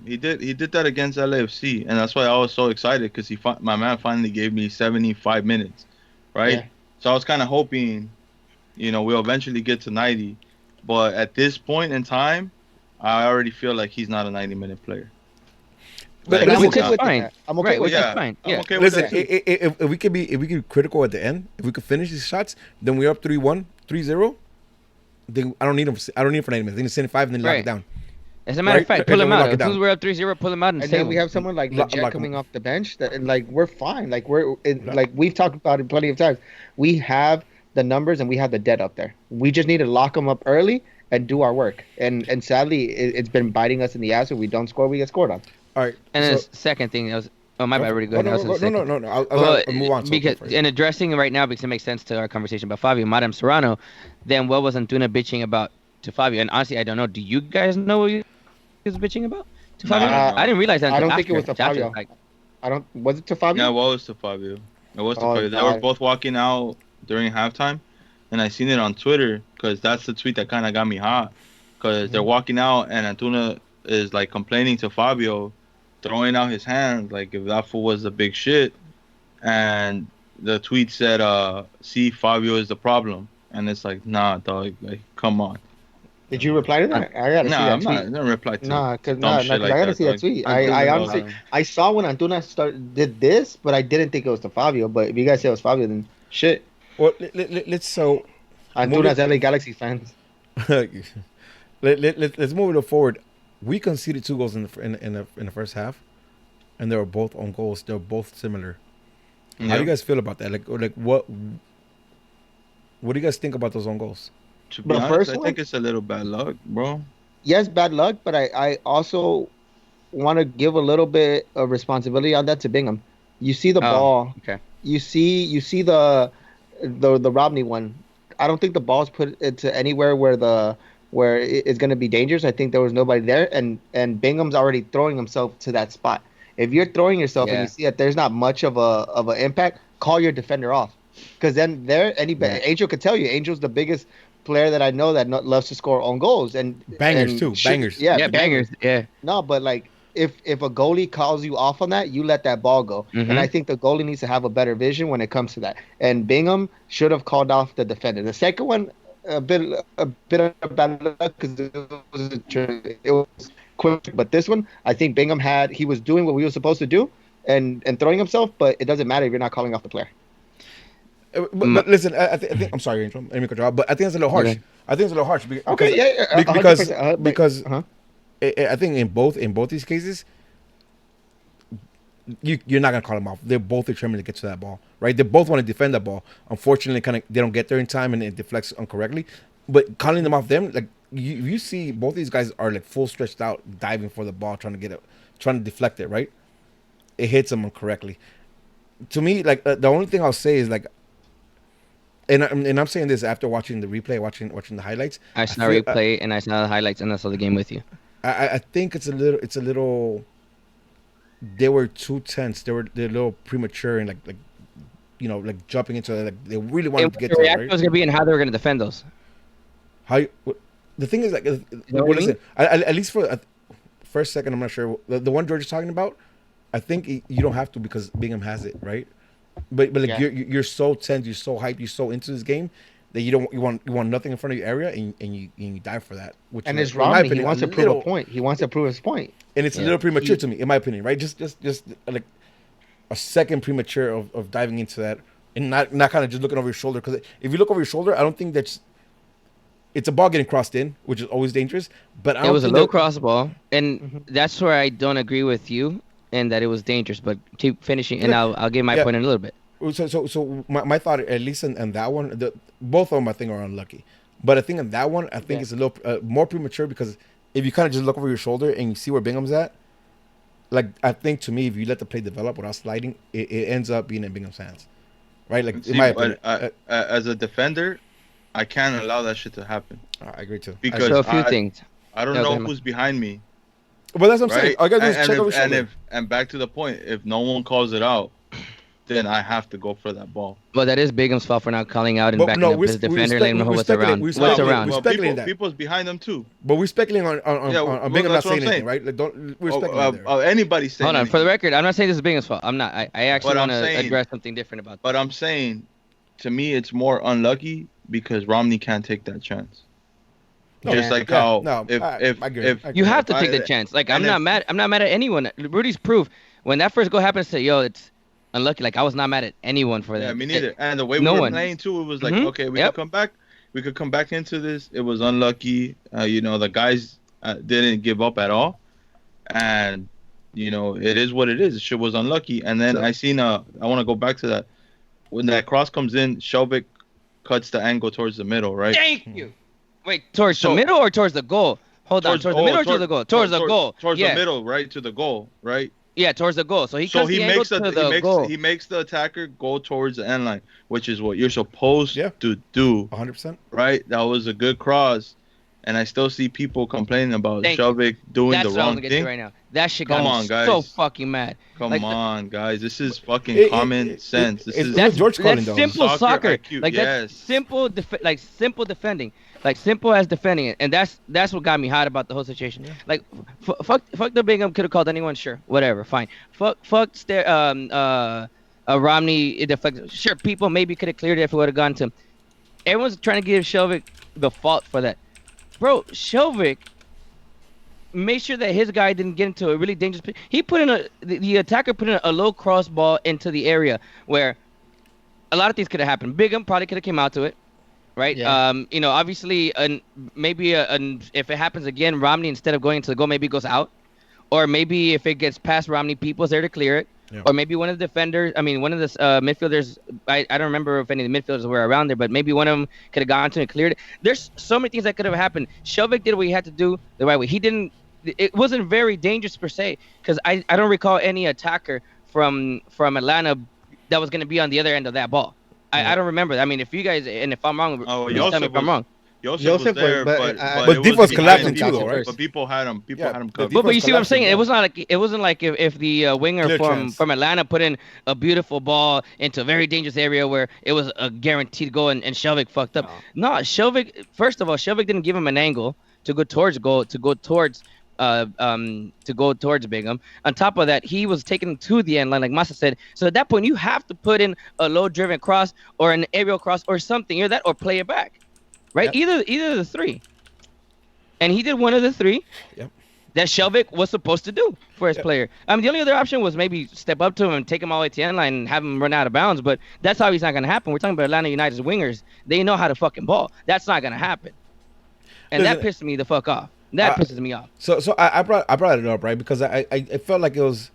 He did that against LAFC, and that's why I was so excited, because my man finally gave me 75 minutes, right? Yeah. So I was kind of hoping, we'll eventually get to 90. But at this point in time, I already feel like he's not a 90-minute player. But I'm okay with that. I'm okay with that. Fine. Yeah. Okay with listen, if we could be critical at the end, if we could finish these shots, then we're up 3-1, 3-0. Then I don't need him. I don't need him for 90 minutes. I need to send 5 and then lock it down. As a matter of fact, pull him out. As we're up 3-0, pull him out and then we have someone like Leggett coming off the bench that, and like, we're fine. Like like we've talked about it plenty of times. We have the numbers and we have the debt up there. We just need to lock them up early and do our work. And sadly, it's been biting us in the ass. When we don't score, we get scored on. All right. And then the second thing was, my bad. Already go ahead. No. I'll move on. Because in addressing it right now, because it makes sense to our conversation about Fabio, Madame Serrano, then what was Antuna bitching about to Fabio? And honestly, I don't know. Do you guys know what he was bitching about to Fabio? I didn't realize that. I don't think it was to Fabio. Was it to Fabio? Yeah, it was to Fabio. They were both walking out during halftime, and I seen it on Twitter because that's the tweet that kind of got me hot. Because they're walking out, and Antuna is like complaining to Fabio, throwing out his hands like if that fool was the big shit. And the tweet said, see, Fabio is the problem. And it's like, nah, dog, like, come on. Did you reply to that? I gotta see Nah, that I'm tweet. not gonna reply to Nah, cause dumb nah, shit cause like I gotta that, see that dog. tweet. Antuna, I dog. honestly I saw when Antuna did this, but I didn't think it was to Fabio. But if you guys say it was Fabio, then shit. Well, let's so move Antuna's LA Galaxy fans. it, let's move it forward. We conceded 2 goals in the first half, and they were both on goals. They're both similar. How do you guys feel about that? Like what do you guys think about those own goals? To be The honest, first I one? think it's a little bad luck, bro. Yes, bad luck, but I also want to give a little bit of responsibility on that to Bingham. You see the ball. Okay. You see the Romney one. I don't think the ball's put into anywhere where it's going to be dangerous. I think there was nobody there, and Bingham's already throwing himself to that spot. If you're throwing yourself and Yeah. you see that there's not much of an impact, call your defender off, because then Angel could tell you. Angel's the biggest player that I know that loves to score on goals and Bangers too, bangers. Yeah, Bangers. Yeah. No, but like if a goalie calls you off on that, you let that ball go. Mhm. And I think the goalie needs to have a better vision when it comes to that. And Bingham should have called off the defender. The second one, a bit of bad luck because it was quick. But this one, I think Bingham he was doing what we were supposed to do and throwing himself. But it doesn't matter if you're not calling off the player. But listen, I think I'm sorry, Angel. Let me cut you off, but I think it's a little harsh. Okay. I think it's a little harsh Okay, yeah, because 100%, because uh-huh. I think in both these cases, you're not gonna call them off. They're both determined to get to that ball, right? They both want to defend that ball. Unfortunately, they don't get there in time and it deflects incorrectly. But calling them off, like you see, both these guys are like full stretched out, diving for the ball, trying to deflect it, right? It hits them incorrectly. To me, like the only thing I'll say is like. And I'm saying this after watching the replay, watching the highlights. I saw feel- replay and I saw the highlights and I saw the game with you. I think it's a little. They were too tense. They're a little premature and like jumping into it. Like they really wanted to get the to it. reaction Right? was gonna be and how they were gonna defend those. The thing is like, know what I listen. At least for first second, I'm not sure. The one George is talking about, I think you don't have to because Bingham has it, right? But like Yeah. you're so tense, you're so hyped, you're so into this game that you want nothing in front of your area and you dive for that. Which And in it's my Romney. He opinion, wants to prove a point. He wants to prove his point. and it's a little premature to me, in my opinion, right? Just like a second premature of diving into that and not kind of just looking over your shoulder. Because if you look over your shoulder, I don't think it's a ball getting crossed in, which is always dangerous. But I It don't was a think low that- cross ball, and that's where I don't agree with you, and that it was dangerous. But keep finishing, and Yeah. I'll give my Yeah. point in a little bit. So my thought, at least in that one, both of them I think are unlucky. But I think in that one, I think it's a little more premature because if you kind of just look over your shoulder and you see where Bingham's at, like I think to me, if you let the play develop without sliding, it ends up being in Bingham's hands, right? Like See, in my but opinion, as a defender, I can't allow that shit to happen I agree too. because So a few things. I don't Yeah, go know ahead, who's behind me, But that's what I'm saying. right? All you gotta do is And check over if, your and shoulder. and back to the point, if no one calls it out, then I have to go for that ball. Well, that is Bingham's fault for not calling out and But backing no, up we're- his we're defender and letting him know we're what's around. speculating- What's we're around. We're speculating that. People's behind them too. But we're speculating on Yeah, well, Bingham not that's what I'm saying anything, saying. right? Like we're speculating there. Anybody saying Hold on, for the anything. record, I'm not saying this is Bingham's fault. I'm not. I actually But I'm want to saying- address something different about that. But I'm saying, to me, it's more unlucky because Romney can't take that chance. No, Just yeah. like Yeah, how no, if I if agree. if I agree. You have to I- take the chance. Like I'm and not if- mad. I'm not mad at anyone. Rudy's proof. When that first goal happened, I said, "Yo, it's unlucky." Like I was not mad at anyone for that. yeah, me neither. And the way we no were one. playing too, it was like, Mhm. okay, we Yep. could come back. We could come back into this. It was unlucky. The guys didn't give up at all, and it is what it is. Shit was unlucky. And then I want to go back to that. When that cross comes in, Shelvick cuts the angle towards the middle, right? Thank you. Wait, towards the So- middle or towards the goal? Hold on, towards the middle or towards the goal? Towards the goal. Towards Yeah. the middle, right to the goal, right? Yeah, towards the goal. So he So cuts he the angle makes to the goal. he makes the attacker go towards the end line, which is what you're supposed Yeah. to do, 100%. right? That was a good cross, and I still see people complaining about Thank you. Shelvick doing That's the what I'm wrong gonna get to thing. right now. That shit Come got on, me guys. so fucking mad. Come Like, on, guys, this is fucking It- common it- sense. This it's- is that's George calling that's those. simple soccer. IQ, Like yes. that's simple, simple defending. Like simple as defending it, and that's what got me hot about the whole situation. Like, fuck the Bingham could have called anyone, sure, whatever, fine. Fuck, Romney. It deflected. Sure, people maybe could have cleared it if it would have gone to him. Everyone's trying to give Shelvick the fault for that. bro, Shelvick made sure that his guy didn't get into a really dangerous. He put in the attacker put in a low cross ball into the area where a lot of things could have happened. Bigham probably could have came out to it, right? Yeah. Obviously, maybe if it happens again, Romney instead of going into the goal, maybe goes out, or maybe if it gets past Romney, people's there to clear it. Yeah. Or maybe one of the defenders, one of the midfielders, I don't remember if any of the midfielders were around there, but maybe one of them could have gone to and cleared it. There's so many things that could have happened. Shelvick did what he had to do the right way. He didn't. It wasn't very dangerous per se, because I don't recall any attacker from Atlanta that was going to be on the other end of that ball. I don't remember. I mean, if you guys, and if I'm wrong, tell me if I'm wrong. Joseph was there, but But deep was collapsing too, though, right? But people had him. People had him covered. But you see what I'm saying? Yeah. It wasn't like if the winger Clear from chance. Atlanta put in a beautiful ball into a very dangerous area where it was a guaranteed goal and Shelvick fucked up. No, Shelvick. First of all, Shelvick didn't give him an angle to go towards goal, to go towards Bigham. On top of that, he was taken to the end line, like Maza said. So at that point, you have to put in a low-driven cross or an aerial cross or something, either that or play it back, right? Yep. Either of the three. And he did one of the three. Yep. That Shelvick was supposed to do for his player. I mean, the only other option was maybe step up to him and take him all the way to the end line and have him run out of bounds. But that's obviously not going to happen. We're talking about Atlanta United's wingers. They know how to fucking ball. That's not going to happen. And that pissed me the fuck off. That pisses me off. So I brought it up, right? Because I felt like it was,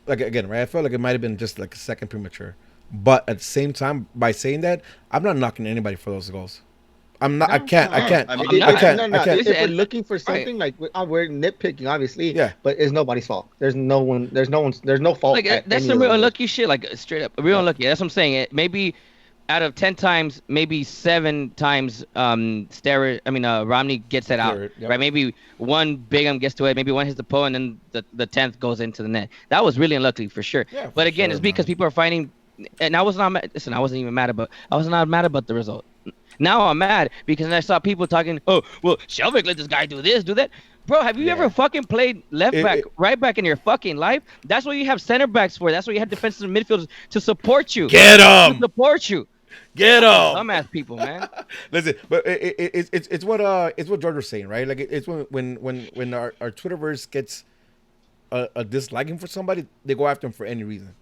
like, again, right? I felt like it might have been just like a second premature. But at the same time, by saying that, I'm not knocking anybody for those goals. I'm not. I can't. No, I can't. I'm I not. can't. No. I can't. If we're looking for something, like we're nitpicking, obviously. Yeah. But it's nobody's fault. There's no fault. Like at that's any some of real those. unlucky shit. Like straight up, real unlucky. That's what I'm saying. Maybe out of 10 times, maybe 7 times, Romney gets that out, Clear it, yep. right? Maybe one Bigham gets to it, maybe one hits the pole, and then the 10th goes into the net. That was really unlucky for sure. Yeah, but for again, sure, it's because man. people are fighting, and I was not mad. Listen, I wasn't not mad about the result. Now I'm mad because I saw people talking, oh, well, Shelvick let this guy do this, do that. Bro, have you ever fucking played left back, right back in your fucking life? That's what you have center backs for. That's what you have defensive midfielders to support you. Get 'em! To support you. Get him! Dumbass people, man. Listen, but it's what George was saying, right? Like it's when our Twitterverse gets a disliking for somebody, they go after him for any reason,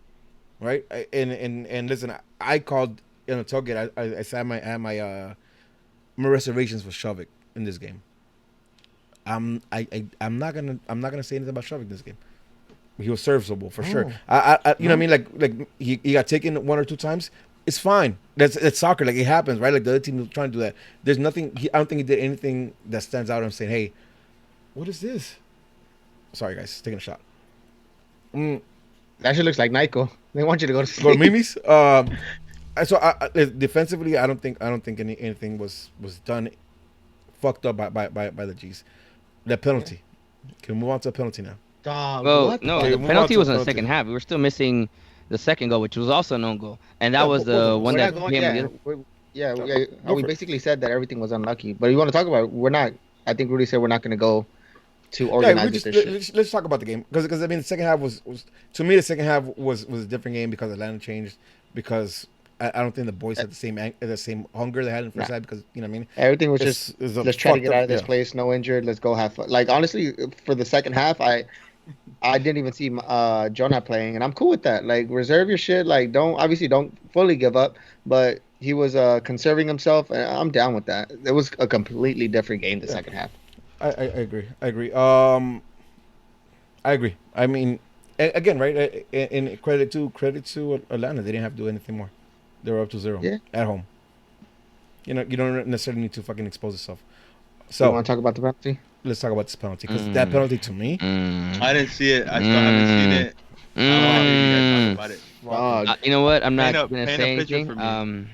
right? And listen, I called in a tailgate. I said I had my reservations for Shelvick in this game. I'm not gonna say anything about Shelvick in this game. He was serviceable for sure. You know what I mean? Like he got taken 1 or 2 times. It's fine. That's soccer. Like, it happens, right? Like, the other team was trying to do that. There's nothing. I don't think he did anything that stands out. I'm saying, hey, what is this? Sorry, guys, taking a shot. That shit looks like Nico. They want you to go to sleep. Go to Mimi's. Defensively, I don't think anything was done fucked up by the G's. The penalty. Can we move on to a penalty now? Dog, Well, what no, Okay, the move penalty on was to in the penalty. second half. We were still missing the second goal, which was also a known goal, and that was the one We're that not going, came. we basically said that everything was unlucky. But you want to talk about it? We're not. I think Rudy said we're not going to go too organized with this shit. Let's talk about the game because I mean the second half was to me the second half was a different game because Atlanta changed because I don't think the boys had the same hunger they had in the first half because you know what I mean. Everything was It's- just it's a let's try to fucked get up- out of this yeah. place. No injured. Let's go have fun. Like, honestly, for the second half, I didn't even see Jonah playing, and I'm cool with that. Like, reserve your shit. Like, don't fully give up, but he was conserving himself, and I'm down with that. It was a completely different game the second half. I agree. I agree. I mean, again, right? And credit to Atlanta, they didn't have to do anything more. They were up to 0 at home. You know, you don't necessarily need to fucking expose yourself. You So want to talk about the penalty? let's talk about this penalty because that penalty to me, I didn't see it. I still haven't seen it. I don't know how you guys talk about it. Dog. You know what? I'm not Paint a- gonna paint a say picture anything. for me.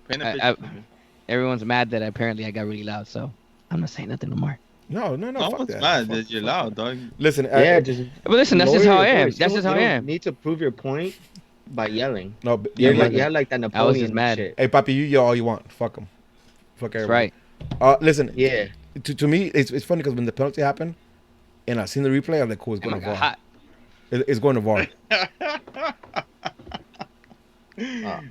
Paint a I- picture for me. Everyone's mad that apparently I got really loud, so I'm not saying nothing no more. no, No fuck one's that. mad Fuck- that you're fuck loud, that. dog. Listen, Yeah, just. But listen, that's just lower how I your am. voice. That's You just how I don't am. need to prove your point by yelling. no, but You Yeah, had like that I was Napoleon just mad. shit. hey, Papi, you yell all you want. Fuck them. Fuck That's everybody. right. Listen. Yeah. To me, it's funny because when the penalty happened, and I seen the replay, I'm like, cool, it's Oh going my to God, VAR. hot. It's going to VAR.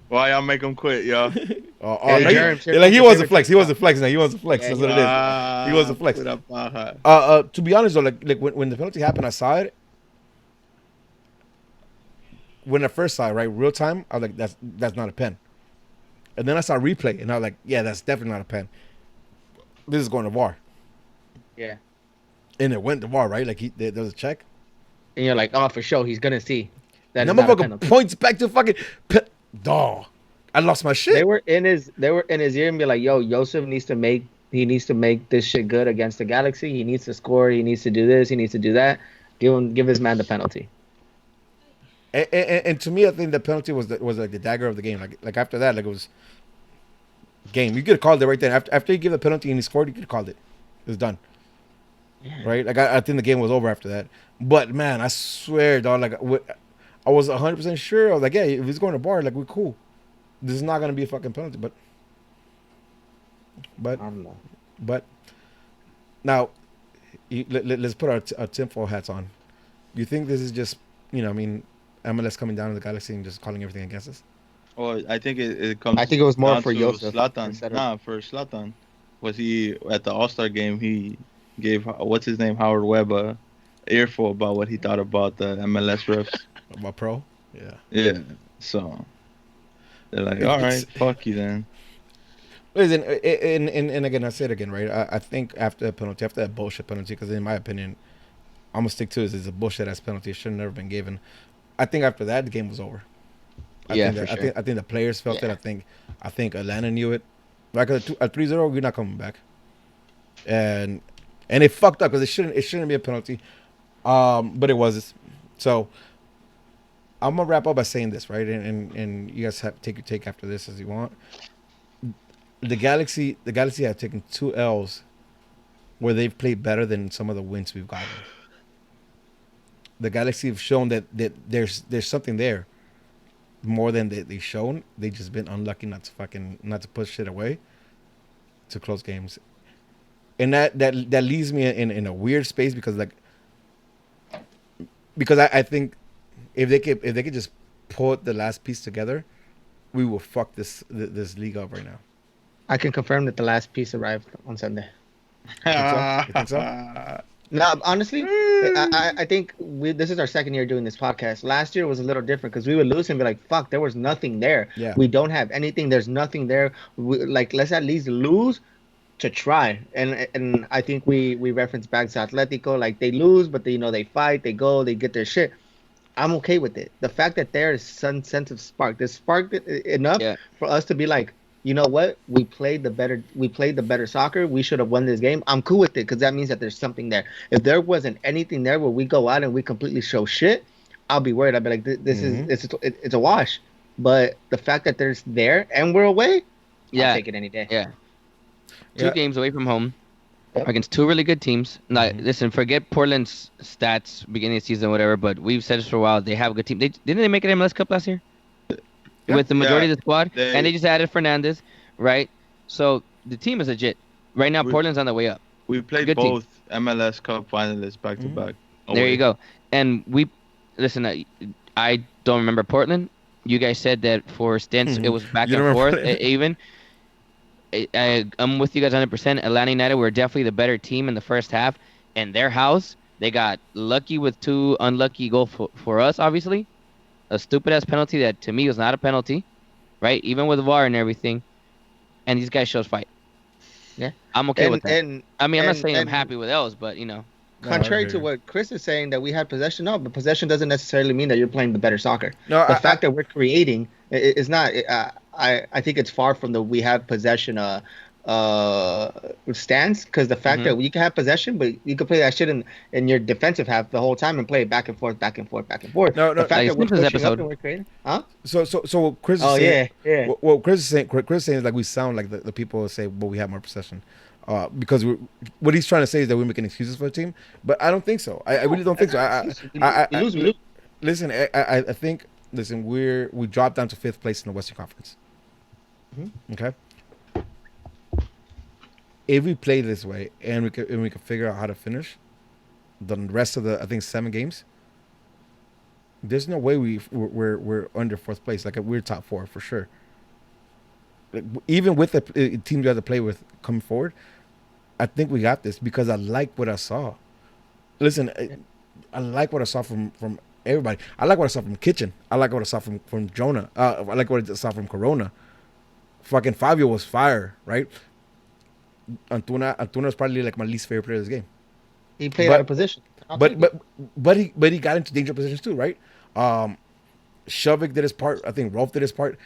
Why y'all make him quit, yo? Hey, No, Germ, share like he your was a favorite flex. He was a TikTok. flex. Now he was a flex. Yeah, That's he what it is. He was a flex. Pura paja. To be honest though, like when the penalty happened, I saw it. When I first saw it, right, real time, I was like, that's not a pen. And then I saw a replay, and I was like, yeah, that's definitely not a pen. This is going to VAR, Yeah. and it went to VAR, right? Like there was a check. And you're like, oh, for sure, he's gonna see that And it's that not a motherfucker penalty. points back to fucking dog. I lost my shit. They were in his ear and be like, yo, Joseph needs to make this shit good against the Galaxy. He needs to score. He needs to do this. He needs to do that. Give his man the penalty. And to me, I think the penalty was like the dagger of the game. Like after that, like it was game. You could have called it right then. After you give the penalty and he scored, you could have called it. It was done. Yeah. Right? Like I think the game was over after that. But man, I swear, dog. Like I was 100% sure. I was like, yeah, if he's going to bar, like we're cool. This is not gonna be a fucking penalty. I don't know. But now, let's put our tinfoil hats on. You think this is just, I mean, MLS coming down to the Galaxy and just calling everything against us? Well, I think it comes. I think it was more down for to Joseph Zlatan. instead of- Nah, for Zlatan. Was he at the All-Star game? He gave what's his name, Howard Webb, a earful about what he thought about the MLS refs. About pro? Yeah. Yeah. So they're like, all right, fuck you then. Listen, and again, I say it again, right? I think after that bullshit penalty, because in my opinion, I'm gonna stick to this. It's a bullshit ass penalty. It should have never been given. I think after that, the game was over. I think the players felt it. I think Atlanta knew it. Like a 3-0, we're not coming back. And it fucked up because it shouldn't be a penalty. But it was. So I'm gonna wrap up by saying this, right? And you guys have take your take after this as you want. The Galaxy have taken 2 L's where they've played better than some of the wins we've gotten. The Galaxy have shown that there's something there more than they've shown. They've just been unlucky not to push shit away to close games. And that leaves me in a weird space because I think if they could just put the last piece together, we will fuck this league up right now. I can confirm that the last piece arrived on Sunday. You think so? No, honestly, I think this is our second year doing this podcast. Last year was a little different because we would lose and be like, fuck, there was nothing there. Yeah. We don't have anything. There's nothing there. Let's at least lose to try. And I think we reference back to Atletico. Like, they lose, but they fight, they go, they get their shit. I'm okay with it. The fact that there is some sense of spark. There's sparked enough for us to be like, you know what? We played the better soccer. We should have won this game. I'm cool with it because that means that there's something there. If there wasn't anything there where we go out and we completely show shit, I'll be worried. I'll be like, this is it's a wash. But the fact that there's there and we're away, I'll take it any day. Yeah. 2 games away from home against 2 really good teams. Now, listen, forget Portland's stats beginning of the season, whatever. But we've said this for a while. They have a good team. Didn't they make an MLS Cup last year? With the majority of the squad, and they just added Fernandez, right? So the team is legit. Right now, Portland's on the way up. We played Good both MLS Cup finalists back to back. There you go. And listen, I don't remember Portland. You guys said that for stints it was back and forth. Even I'm with you guys 100%. Atlanta United were definitely the better team in the first half. In their house, they got lucky with 2 unlucky goals for us, obviously. A stupid-ass penalty that, to me, was not a penalty, right? Even with VAR and everything. And these guys shows fight. Yeah. I'm okay with that. I'm not saying I'm and happy with L's, but, Contrary to what Chris is saying, that we had possession, no, but possession doesn't necessarily mean that you're playing the better soccer. No, the fact that we're creating is not. I think it's far from the we have possession stance, because the fact that you can have possession, but you can play that shit in your defensive half the whole time and play it back and forth, back and forth, back and forth. No, the fact that we're pushing episode. up and we're creating, huh? So Chris is saying, yeah. What Chris is saying is like we sound like the people say, well, we have more possession. Because what he's trying to say is that we're making excuses for the team, but I don't think so. I really don't think so. We lose. Listen, I think we dropped down to 5th place in the Western Conference. Okay. If we play this way and we can figure out how to finish the rest of the 7 games, There's no way we're under fourth place. Like we're top four for sure. Like, even with the team we have to play with coming forward, I think we got this because I like what I saw. Listen, I like what I saw from everybody. I like what I saw from Kitchen. I like what I saw from Jonah. I like what I saw from Corona. Fucking Fabio was fire, right? Antuna is probably like my least favorite player of this game. He played out of position. But he got into danger positions too, right? Shovik did his part. I think Rolf did his part.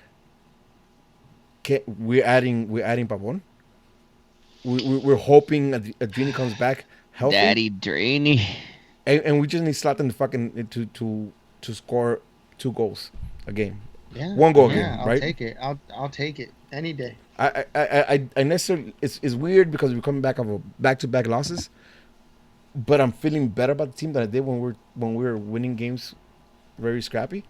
We're adding Pavon. We're hoping a Genie comes back healthy. Daddy Drainy. And we just need Zlatan to fucking to score 2 goals a game. Yeah, 1 goal a game, I'll right? take it. I'll take it any day. I necessarily it's weird because we're coming back of back-to-back losses, but I'm feeling better about the team than I did when we were winning games very scrappy.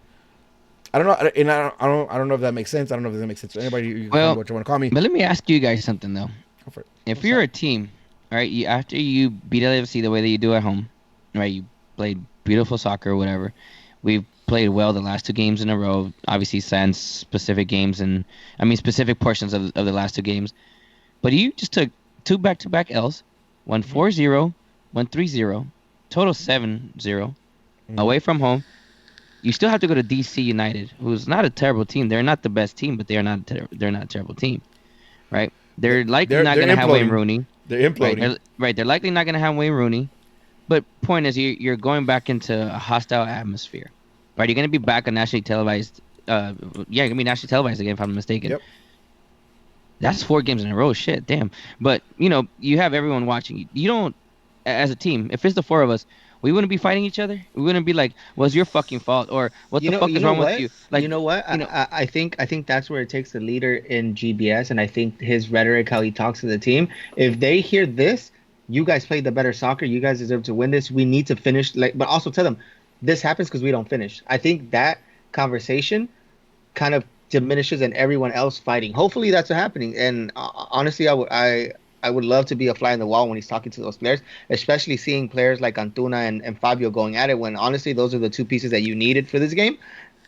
I don't know, and I don't know if that makes sense. I don't know if that makes sense to anybody. You can call me what you want to call me. But let me ask you guys something though. Go for it. If you're a team, all right, after you beat LAFC the way that you do at home, right? You played beautiful soccer or whatever. We've played well the last 2 games in a row. Obviously, sans specific games specific portions of the last 2 games. But you just took 2 back-to-back L's, one 4-0, one 3-0, total 7-0, away from home. You still have to go to DC United, who's not a terrible team. They're not the best team, but they're not a terrible team, right? They're likely not going to have Wayne Rooney. They're imploding. Right. They're likely not going to have Wayne Rooney. But point is, you're going back into a hostile atmosphere, right? You're going to be back on nationally televised. You're going to be nationally televised again, if I'm not mistaken. Yep. That's 4 games in a row. Shit, damn. But, you have everyone watching. You don't, as a team, if it's the 4 of us, we wouldn't be fighting each other. We wouldn't be like, "Was your fucking fault?" or "What the fuck is wrong with you?" Like, you know what? I think that's where it takes the leader in GBS, and I think his rhetoric, how he talks to the team. If they hear this, you guys played the better soccer. You guys deserve to win this. We need to finish. But also tell them this happens because we don't finish. I think that conversation kind of diminishes and everyone else fighting. Hopefully that's what's happening. And honestly, I would love to be a fly in the wall when he's talking to those players, especially seeing players like Antuna and Fabio going at it when honestly those are the 2 pieces that you needed for this game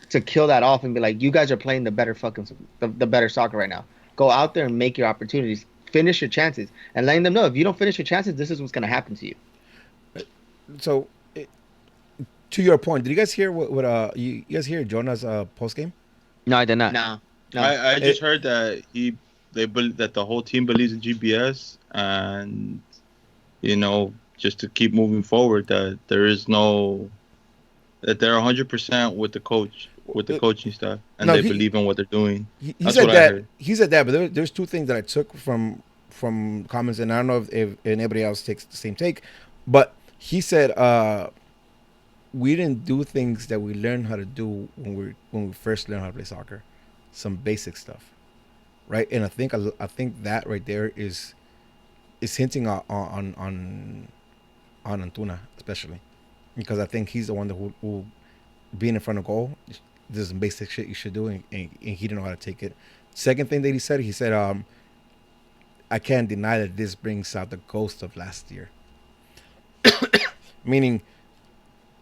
to kill that off and be like, you guys are playing the better the better soccer right now. Go out there and make your opportunities, finish your chances, and letting them know if you don't finish your chances, this is what's going to happen to you. So, to your point, did you guys hear what you guys hear Jonah's post game? No, I did not. No. I just heard that that the whole team believes in GBS, and just to keep moving forward, that they're 100% with the coach, with the coaching staff, and they believe in what they're doing. He said that. He said that, but there's 2 things that I took from comments, and I don't know if anybody else takes the same take, but he said we didn't do things that we learned how to do when we first learned how to play soccer, some basic stuff. Right, and I think that right there is hinting on Antuna especially, because I think he's the one that who being in front of goal. There's some basic shit you should do, and he didn't know how to take it. Second thing that he said, I can't deny that this brings out the ghost of last year, meaning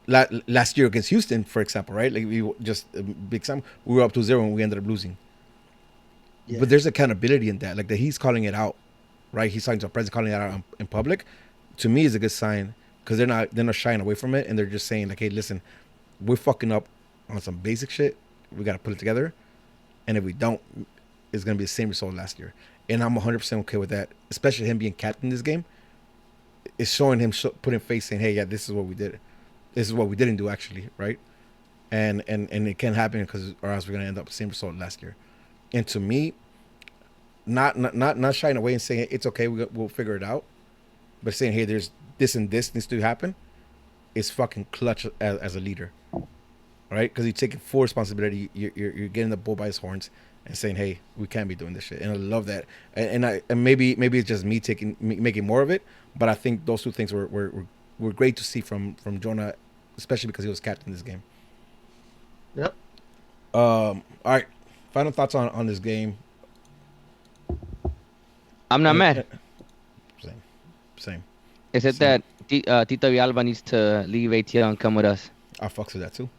last year against Houston, for example, right? Like we just big time, we were up 2-0 and we ended up losing. Yeah. But there's accountability in that, like that he's calling it out, right? He's talking to a president, calling it out in public. To me, is a good sign because they're not shying away from it, and they're just saying like, "Hey, listen, we're fucking up on some basic shit. We got to put it together, and if we don't, it's gonna be the same result last year." And I'm 100% okay with that, especially him being captain this game. It's showing him putting face, saying, "Hey, yeah, this is what we did. This is what we didn't do actually, right?" And it can't happen because or else we're gonna end up the same result last year. And to me, not shying away and saying it's okay, we'll figure it out, but saying, hey, there's this and this needs to happen, is fucking clutch as a leader, right? Because you're taking full responsibility. You're getting the bull by his horns and saying, hey, we can't be doing this shit. And I love that. And maybe it's just me making more of it, but I think those 2 things were great to see from Jonah, especially because he was captain this game. Yep. All right. Final thoughts on this game. I'm not mad. Same. Is it that Tito Villalba needs to leave ATL and come with us? I fucks with that too.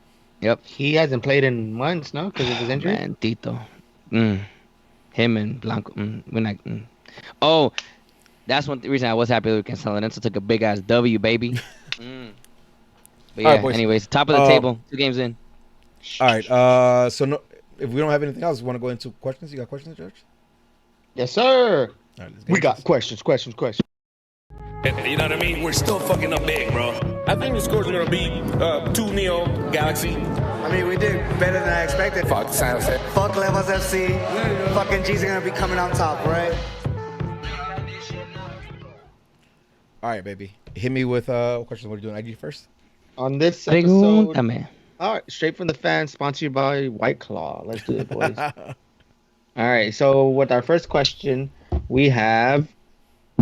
Yep. He hasn't played in months, no, because of his injury. Man, Tito. Him and Blanco. We're not. Oh, that's one reason I was happy that San Lorenzo took a big ass W, baby. But All yeah. right, boys. Anyways, top of the table. 2 games in. All right. So no, if we don't have anything else, we want to go into questions. You got questions, George? Yes, sir. All right, let's get We into got this. questions. You know what I mean? We're still fucking up big, bro. I think the score's gonna be 2-0 Galaxy. I mean, we did better than I expected. Fuck San Jose. Fuck Levels FC. Fucking G's are gonna be coming on top, right? All right, baby. Hit me with questions. What are you doing? IG first? On this episode, Pregúntame. all right, straight from the fans, sponsored by White Claw. Let's do it, boys. All right, so with our first question, we have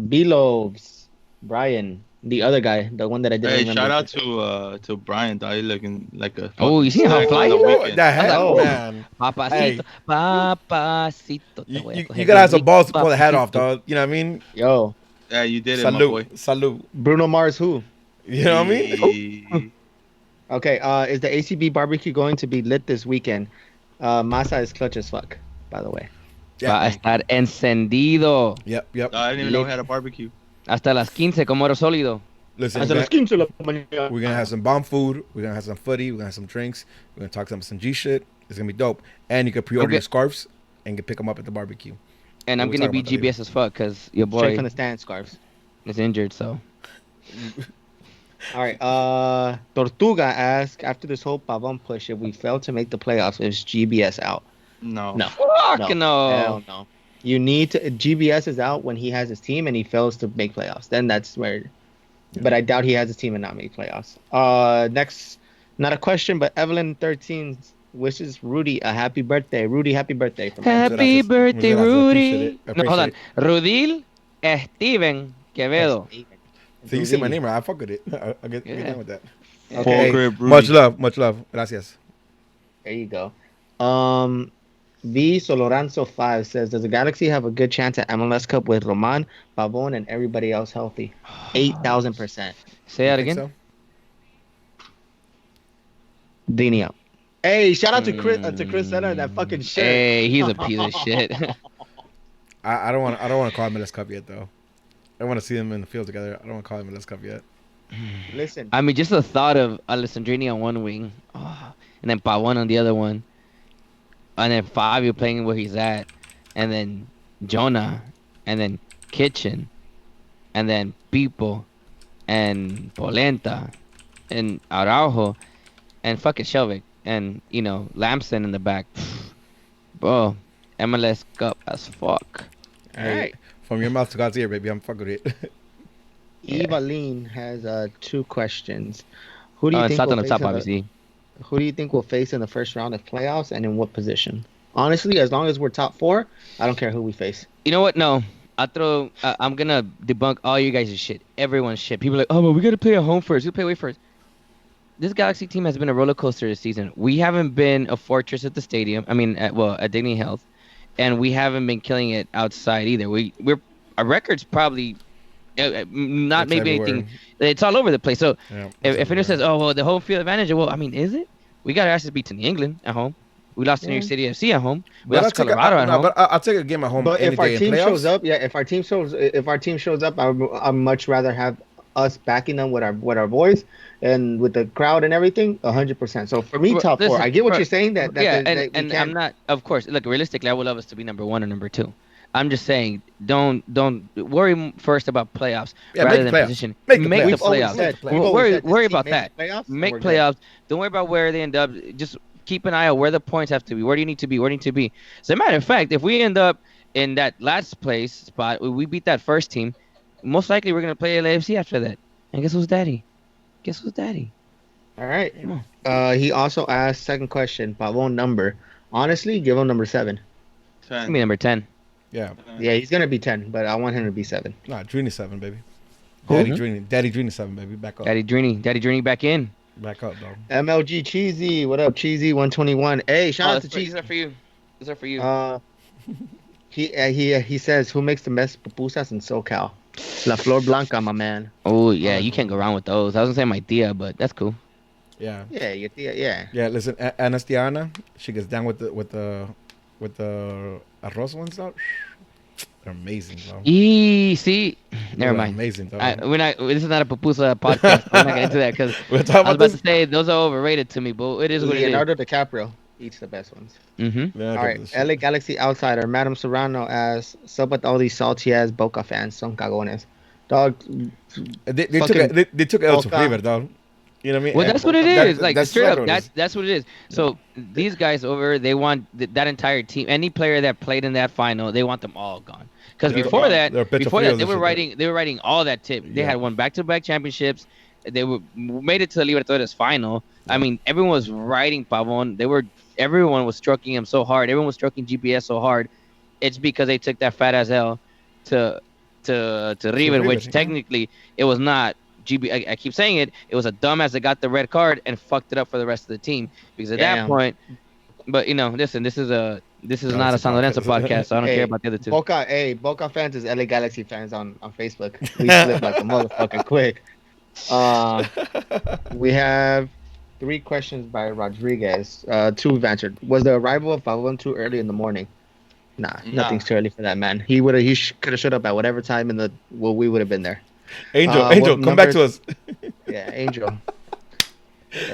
B-Loaves, Brian, the other guy, the one that I didn't Hey, remember. shout out to Brian. Dog, he looking like a. Oh, you see how fucking fly on the he was? weekend. The heck, Oh. man. Papacito. Hey. Papacito. You gotta have some balls to pull the hat off, dog. You know what I mean? Yo, Yeah, you did it, my boy. Salute. Bruno Mars, who? You know what I mean? Okay, is the ACB barbecue going to be lit this weekend? Maza is clutch as fuck, by the way. Va a estar encendido. Yep. I didn't even know we had a barbecue. Hasta las 15 como oro sólido. Listen, Hasta las 15 de la mañana. we're gonna have some bomb food. We're gonna have some footy. We're gonna have some drinks. We're gonna talk some G shit. It's gonna be dope. And you can pre-order Okay. your scarves and pick them up at the barbecue. And I'm We'll gonna talk be about that GBS as fuck because your Straight boy from the stand, scarves. is injured. So All right, Tortuga asked, after this whole Pavon push, if we fail to make the playoffs, is GBS out? No. No. fuck no. Hell no. You need to. GBS is out when he has his team and he fails to make playoffs. Then that's where. But I doubt he has his team and not make playoffs. Next, not a question, but Evelyn13 wishes Rudy a happy birthday. Rudy, happy birthday from Happy Gracias. birthday, Muchas gracias. Rudy. I No, hold on. appreciate Rudil Steven Quevedo. So you say my name right? I fuck with it. I'll get Yeah. down with that. Okay, Much love. Gracias. there you go. V Soloranzo 5 says, does the Galaxy have a good chance at MLS Cup with Roman, Pavon, and everybody else healthy? 8,000%. Say that Think again. so? Dini out. Hey, shout out to Chris Center, that fucking shit. Hey, he's a piece of shit. I don't want to call him MLS Cup yet though. I want to see them in the field together. I don't want to call him MLS Cup yet. Listen, I mean, just the thought of Alessandrini on one wing, and then Pavon on the other one, and then Fabio playing where he's at, and then Jonah, and then Kitchen, and then Pipo, and Polenta, and Araujo, and fucking Shelvick, and Lamson in the back. Bro, MLS Cup as fuck. all right. From your mouth to God's ear, baby. I'm fucking with it. Evaline has 2 questions. Who do you Oh, and think Sat on will the top, face obviously. who do you think will face in the first round of playoffs and in what position? Honestly, as long as we're top 4, I don't care who we face. You know what? No. I'm gonna debunk all you guys' shit. Everyone's shit. People are like, oh, but we gotta play at home first. We play away first. This Galaxy team has been a roller coaster this season. We haven't been a fortress at the stadium. I mean, at Dignity Health, and we haven't been killing it outside either. Our record's probably not It's maybe everywhere. anything. It's all over the place. So Yeah, if anyone says, oh, well, the home field advantage, well, I mean, is it? We got our asses beat to New England at home. We lost to New York City FC at home. We lost to Colorado at home. But I'll take a game at home. But any if our day in team playoffs. shows up, if our team shows up, I'd much rather have us backing them with our voice and with the crowd and everything, 100%. So for me, Well, top 4. listen, I get what bro, you're saying that Yeah, that we and can't- I'm not. Of course, look, realistically, I would love us to be number 1 or number 2. I'm just saying, don't worry first about playoffs Yeah, rather make than the playoffs. position. Make the Make playoffs. the We've always playoffs. said- we've Well, always worry said this worry team about makes that. the playoffs, Make we're good. playoffs. Don't worry about where they end up. Just keep an eye out where the points have to be. Where do you need to be? Where do you need to be? As a matter of fact, if we end up in that last place spot, we beat that first team, most likely we're gonna play LAFC after that. And guess who's daddy? All right. He also asked, second question, Pavon number. Honestly, give him number 7. Give me number 10. Yeah, Yeah, he's gonna be 10, but I want him to be 7. nah, Drini 7, baby. Who? Daddy Drini 7, baby. Back up. Daddy Drini back in. Back up, dog. MLG Cheesy, what up, Cheesy 121? Hey, shout out to Cheesy. These are for you. These are for you. He says, who makes the best pupusas in SoCal? La Flor Blanca, my man. Oh yeah, you can't go wrong with those. I was gonna say my Dia, but that's cool. Yeah. Yeah, yeah. Yeah, listen, Anastiana, she gets down with the arroz ones out. They're amazing, bro. See, never They're mind. amazing, dog. We're not. This is not a pupusa podcast. We're not getting into that because We're talking I was about about this. to say those are overrated to me, but it is what Leonardo DiCaprio eats the best ones. it is. Mm-hmm. Man, I All got right, this shit. LA Galaxy outsider Madam Serrano asks, "Sub with all these salty ass Boca fans, son cagones." Dog, They fucking took L to Boca. favor, dog. You know what I mean? Well, And that's what it that- is. Like that's straight exactly up, what it is. that's what it is. So these guys over, they want that entire team. Any player that played in that final, they want them all gone. Because They're before gone. that, They're Petro before Frios that, and shit, they were writing all that tip. They Yeah. had won back-to-back championships. They were made it to the Libertadores final. I mean, everyone was riding Pavon. Everyone was stroking him so hard. Everyone was stroking GPS so hard. It's because they took that fat ass L to River, River, which yeah. technically it was not. I keep saying it. It was a dumbass that got the red card and fucked it up for the rest of the team because at that Damn. point. But listen, this is not a it's a San Lorenzo podcast. podcast, so I don't Hey, care about the other two. Boca fans is LA Galaxy fans on Facebook. We flip like a motherfucker quick. We have 3 questions by Rodriguez. 2 we've answered. Was the arrival of Pavon too early in the morning? Nah, nothing's too early for that man. He could have showed up at whatever time we would have been there. Angel, what come back to us. Yeah, Angel.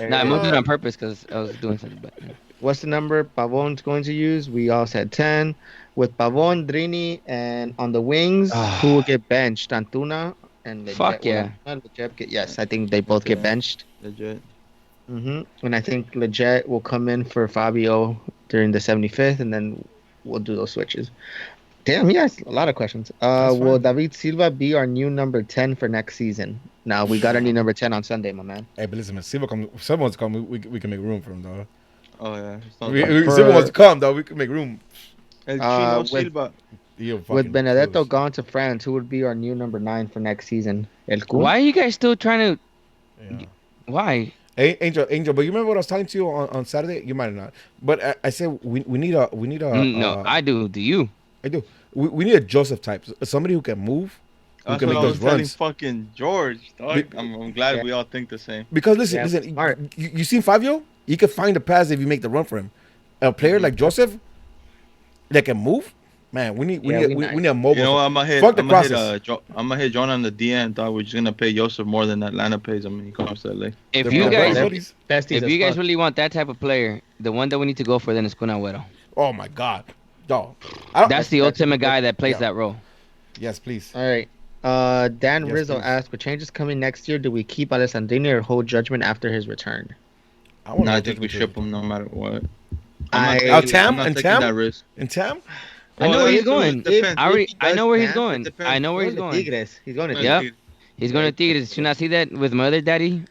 Nah, I moved it on purpose because I was doing something. But What's the number Pavon's going to use? We all said 10. With Pavon, Drini, and on the wings, who will get benched? Antuna and Leggett. Fuck yeah. Yes, I think they both get benched. Legit. And I think Leggett will come in for Fabio during the 75th, and then we'll do those switches. Damn, yes, a lot of questions. Will David Silva be our new number 10 for next season? Now, we got our new number 10 on Sunday, my man. Hey, but listen, man, someone's come. We can make room for him, dog. Oh yeah. Silva wants to come, dog. We can make room. El Chino with- Silva. With Benedetto gone to France, who would be our new number 9 for next season? El Kun? why are you guys still trying to? Yeah. Why? Hey, Angel, but you remember what I was telling to you on Saturday? You might have not, but I said we need a No, I do. Do you? I do. We need a Joseph type, somebody who can move, who That's can what make I those was telling runs. fucking George, dog. I'm glad Yeah. we all think the same. Because listen, Yeah, listen, smart. you seen Fabio? You can find a pass if you make the run for him. A player like Joseph that can move, man. We need a mobile. You know what? I'm gonna hit. Fuck the I'm gonna hit, process. I'm gonna hit John on the DM, dog. We're just gonna pay Joseph more than Atlanta pays him when he comes to LA. If They're you my guys, buddies. Besties if as you guys fuck. really want that type of player, the one that we need to go for then is Kun Agüero. Oh my God, dog. That's the ultimate guy that plays yeah. that role. Yes, please. All right. Dan Yes, Rizzo please. asked, with changes coming next year, do we keep Alessandrini or hold judgment after his return? No, I think we ship him no matter what. Tam? I'm And not taking Tam? that risk. And Tam? I know where he's going. Depends. I know where he's Tam, going. I know where he's Going going. to Tigres. He's going to Yep. Tigres. He's going to Tigres. Did you not see that with my other daddy?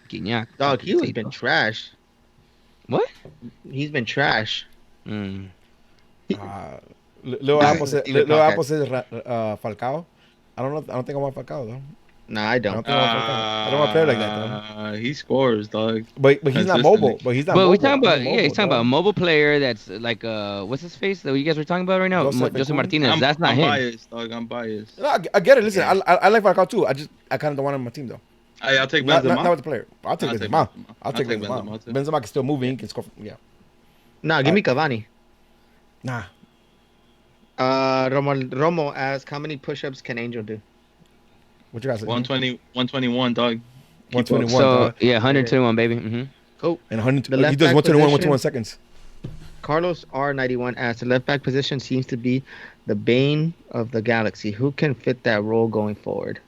Guiñac. Dog, he has been trash. What? He's been trash. Lil Apple said Even Falcao. I don't think I want Falcao though. Nah, I don't. think I want Falcao. I don't want to play like that though. He scores, dog. But he's not mobile. But he's not. But mobile. we talking about He's he's talking about a mobile player that's like what's his face that you guys were talking about right now? Joseph Jose Acuna? Martinez. That's not I'm him. biased, dog. I'm biased. No, I get it. Listen, I like Falcao too. I kind of don't want him on my team though. I'll take Not Benzema. with the player. I'll take Benzema. I'll take Benzema. too. Benzema can still move. He can score. Yeah. Nah, give me Cavani. Nah. Romo asks, how many push-ups can Angel do? What you guys say? 121, dog. 121. So yeah, 121, baby. Cool. And 100. The He left does back 121, position. 121 seconds. Carlos R91 asks, the left back position seems to be the bane of the Galaxy. Who can fit that role going forward?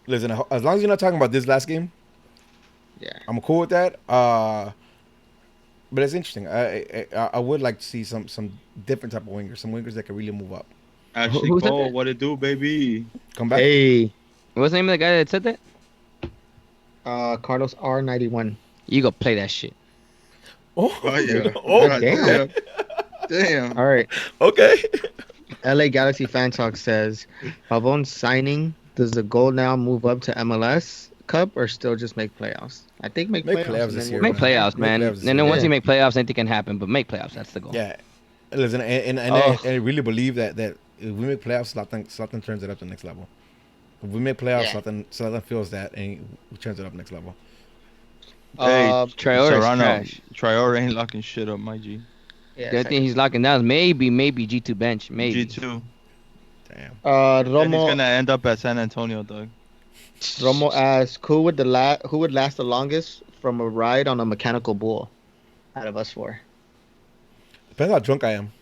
Listen, as long as you're not talking about this last game, Yeah. I'm cool with that. But it's interesting. I would like to see some different type of wingers, some wingers that can really move up. Ashley Who's that? Cole, what it do, baby? Come back. Hey, What's the name of the guy that said that? Carlos R91. You go play that shit. Oh, yeah. oh, God damn. Damn. All right. okay. LA Galaxy Fan Talk says, Pavon signing, does the goal now move up to MLS Cup or still just make playoffs? I think make playoffs. playoffs and this then year, we'll- Make playoffs, man. playoffs this And then year. once Yeah. you make playoffs, anything can happen. But make playoffs. That's the goal. Yeah. Listen, and Oh. I really believe that if we make playoffs, Zlatan turns it up to the next level. If we make playoffs, Yeah. Zlatan feels that and he turns it up next level. Hey, Traore is Serrano, trash. Traore ain't locking shit up, my G. Yeah, The only thing he's locking down is maybe G2 bench. Maybe. G2. Damn. And he's Romo gonna end up at San Antonio, dog. Romo asks who would last the longest from a ride on a mechanical bull out of us four. Depends how drunk I am.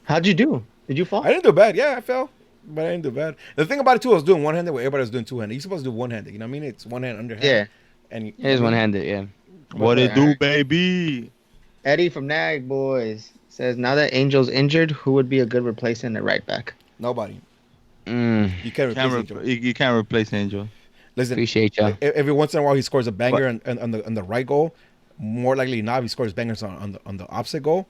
How'd you do? Did you fall? I didn't do bad. Yeah, I fell, but I didn't do bad. The thing about it too, I was doing one-handed where everybody was doing two-handed. You're supposed to do one-handed. You know what I mean? It's one hand underhand. Yeah. And It is one-handed, yeah. What it do, baby? Eddie from Nag Boys says now that Angel's injured, who would be a good replacement at right back? Nobody. Mm, You can't replace Angel. You can't replace Angel. Listen, appreciate y'all. every once in a while he scores a banger on the right goal. More likely not, he scores bangers on the opposite goal.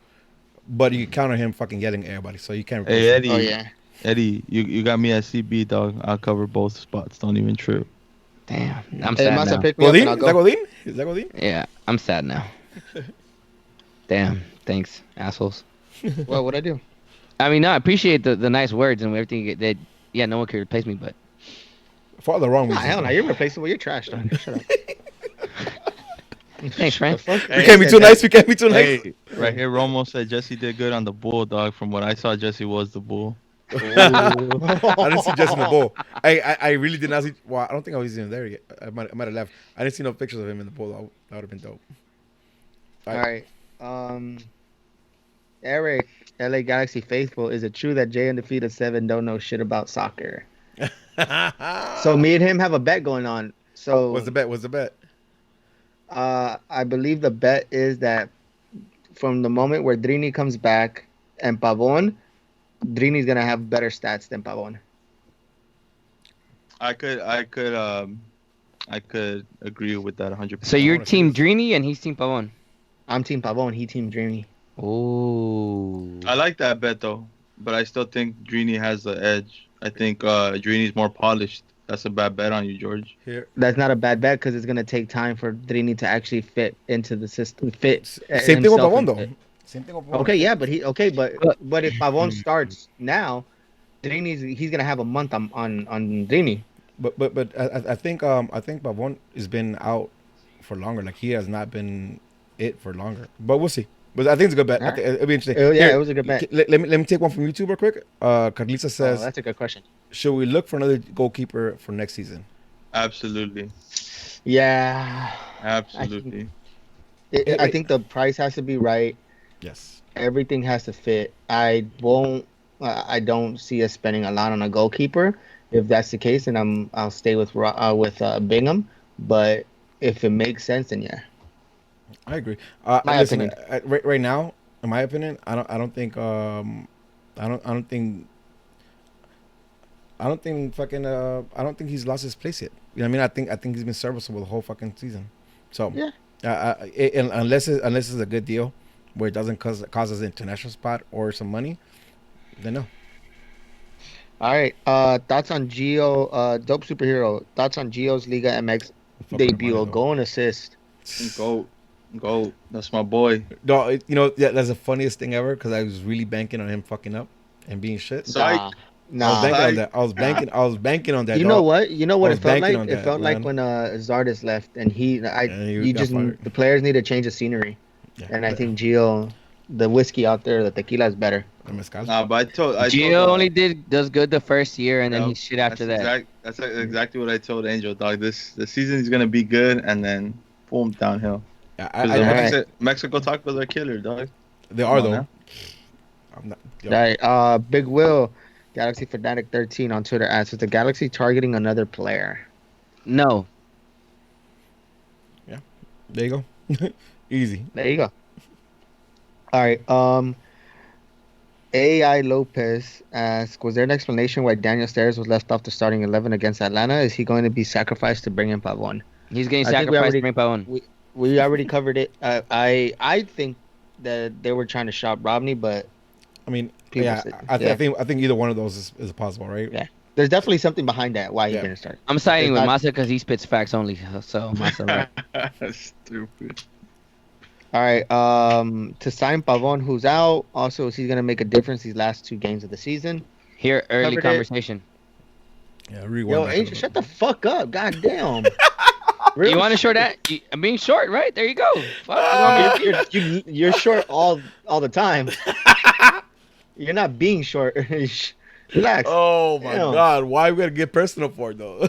But you count on him fucking yelling at everybody, so you can't replace Hey, him. Eddie. Oh yeah. Eddie, you got me at CB, dog. I'll cover both spots. Don't even trip. Damn, I'm Hey, sad Maza, now. pick me up and I'll Godin? go. Is that Godin? Yeah, I'm sad now. Damn, thanks, assholes. Well, what'd I do? I mean, no, I appreciate the nice words and everything that, yeah, no one could replace me, but For all the wrong Nah, reasons. hell no, you're replaceable. You're trash, dog. Shut up. thanks, Frank. We can't be too nice. We can't be too nice. Hey, right here, Romo said Jesse did good on the bull, dog. From what I saw, Jesse was the bull. I didn't see Jesse in the bowl. I really did not see. Well, I don't think I was even there yet. I might have left. I didn't see no pictures of him in the bowl. That would have been dope. All right. Eric, LA Galaxy faithful, is it true that Jay and Defeated 7 don't know shit about soccer? So me and him have a bet going on. So What's the bet? What's the bet? I believe the bet is that from the moment where Drini comes back and Pavon, Drini's gonna have better stats than Pavon. I could agree with that 100%. So you're wanna see Team this. Drini and he's Team Pavon. I'm Team Pavon, he Team Drini. Oh. I like that bet though, but I still think Drini has the edge. I think Drini's more polished. That's a bad bet on you, George. Here. That's not a bad bet because it's gonna take time for Drini to actually fit into the system. Same thing with himself Pavon into though. it. Same thing with Pavon. Okay, yeah, but if Pavon starts now, he's gonna have a month on Drini. But I think Pavon has been out for longer. Like he has not been it for longer. But we'll see. But I think it's a good bet. I think it'll be interesting. Yeah, Here, it was a good bet. Let me take one from YouTube real quick. Carlisa Oh, says, that's a good question. should we look for another goalkeeper for next season? Absolutely, Yeah, absolutely. I think the price has to be right. Yes. Everything has to fit. I don't see us spending a lot on a goalkeeper. If that's the case, then I'll stay with Bingham. But if it makes sense, then yeah. I agree. My opinion. Right now, in my opinion, I don't think he's lost his place yet. You know what I mean? I think he's been serviceable the whole fucking season. So Yeah. Unless it's a good deal where it doesn't cause us an international spot or some money, then no. All right. Thoughts on Gio? Dope superhero. Thoughts on Gio's Liga MX Fucking debut? A Ronaldo. goal and assist. Go. That's my boy. No, that's the funniest thing ever because I was really banking on him fucking up and being shit. Psych. Nah. I was banking on that. You know dog. what? You know what I it was felt banking like? on It that, felt like man. when Zardes left, and he got fired. the players need to change the scenery, Yeah. and I think Gio, the whiskey out there, the tequila is better. The mezcal. Nah, but I told Gio only does good the first year and then Yeah, he's shit after that. That's exactly what I told Angel, dog. The season is gonna be good, and then boom, downhill. Yeah, 'Cause the Mexico tacos are killer, dog. they are Come on though. now. I'm not. All right. Big Will, Galaxy Fanatic 13 on Twitter asks, "Is the Galaxy targeting another player?" No. There you go. Easy. There you go. All right. AI Lopez asks, "Was there an explanation why Daniel Stairs was left off the starting 11 against Atlanta? Is he going to be sacrificed to bring in Pavon?" He's getting I think we sacrificed already- to bring Pavon. We already covered it. I think that they were trying to shop Rodney, but I mean, People yeah, say- I yeah. think either one of those is possible, right? Yeah. there's definitely something behind that why he Yeah. didn't start. I'm siding It's with not- Maza because he spits facts only. So Maza, right? Stupid. All right. To sign Pavon, who's out. Also, is he going to make a difference these last 2 games of the season? Here, early Covered it. conversation. Yeah, rewind Yo, back a Angel, little shut bit. the fuck up. God damn. Real You want a short? I'm being short, right? There you go. Fuck. You want me to- You're short all the time. You're not being short. Relax. Oh my Damn. God! Why we gotta get personal for it though?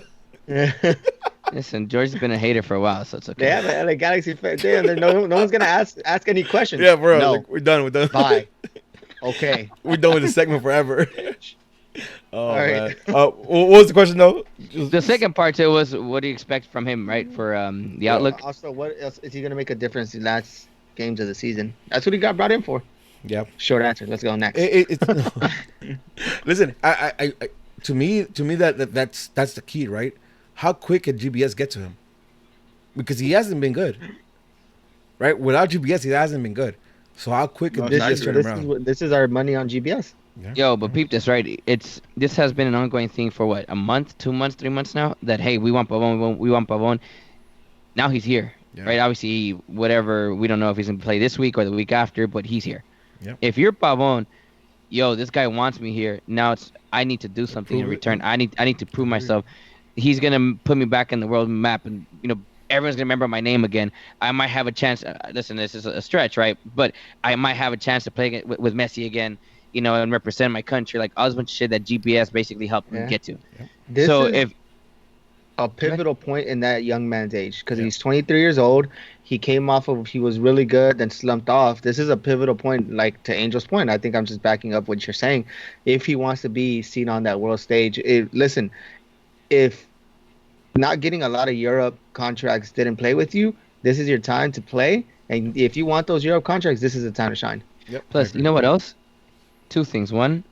Listen, George's been a hater for a while, so it's okay. They have an LA Galaxy fan. Damn, no one's gonna ask any questions. Yeah, bro. No. Like, we're done. We're done. Bye. Okay. We're done with the segment forever. Oh All man. right. What was the question though? The second part to it was, what do you expect from him, right? For the outlook. Also, what else is he gonna make a difference in the last games of the season? That's what he got brought in for. Yeah. Short answer. Let's go next. Listen, I to me that's the key, right? How quick can GBS get to him? Because he hasn't been good, right? Without GBS, he hasn't been good. So how quick can GBS turn him around? This is our money on GBS. Yeah. Yo, but peep this, right? This has been an ongoing thing for what, a month, 2 months, 3 months now. That hey, we want Pavon, we want Pavon. Now he's here, Yeah. right? Obviously, whatever, we don't know if he's gonna play this week or the week after, but he's here. Yeah. If you're Pavon, yo, this guy wants me here. Now I need to do something in Prove it. return. I need to prove myself. He's gonna put me back in the world map, and everyone's gonna remember my name again. I might have a chance. Listen, this is a stretch, right? But I might have a chance to play with Messi again, and represent my country. Like all this bunch of shit that GPS basically helped me get to. This So is if a pivotal point in that young man's age because he's 23 years old. He came off of he was really good, then slumped off. This is a pivotal point, like to Angel's point. I think I'm just backing up what you're saying. If he wants to be seen on that world stage, listen, if not getting a lot of Europe contracts didn't play with you, this is your time to play. And if you want those Europe contracts, this is the time to shine. Yep. plus, you know what else? Two things. One,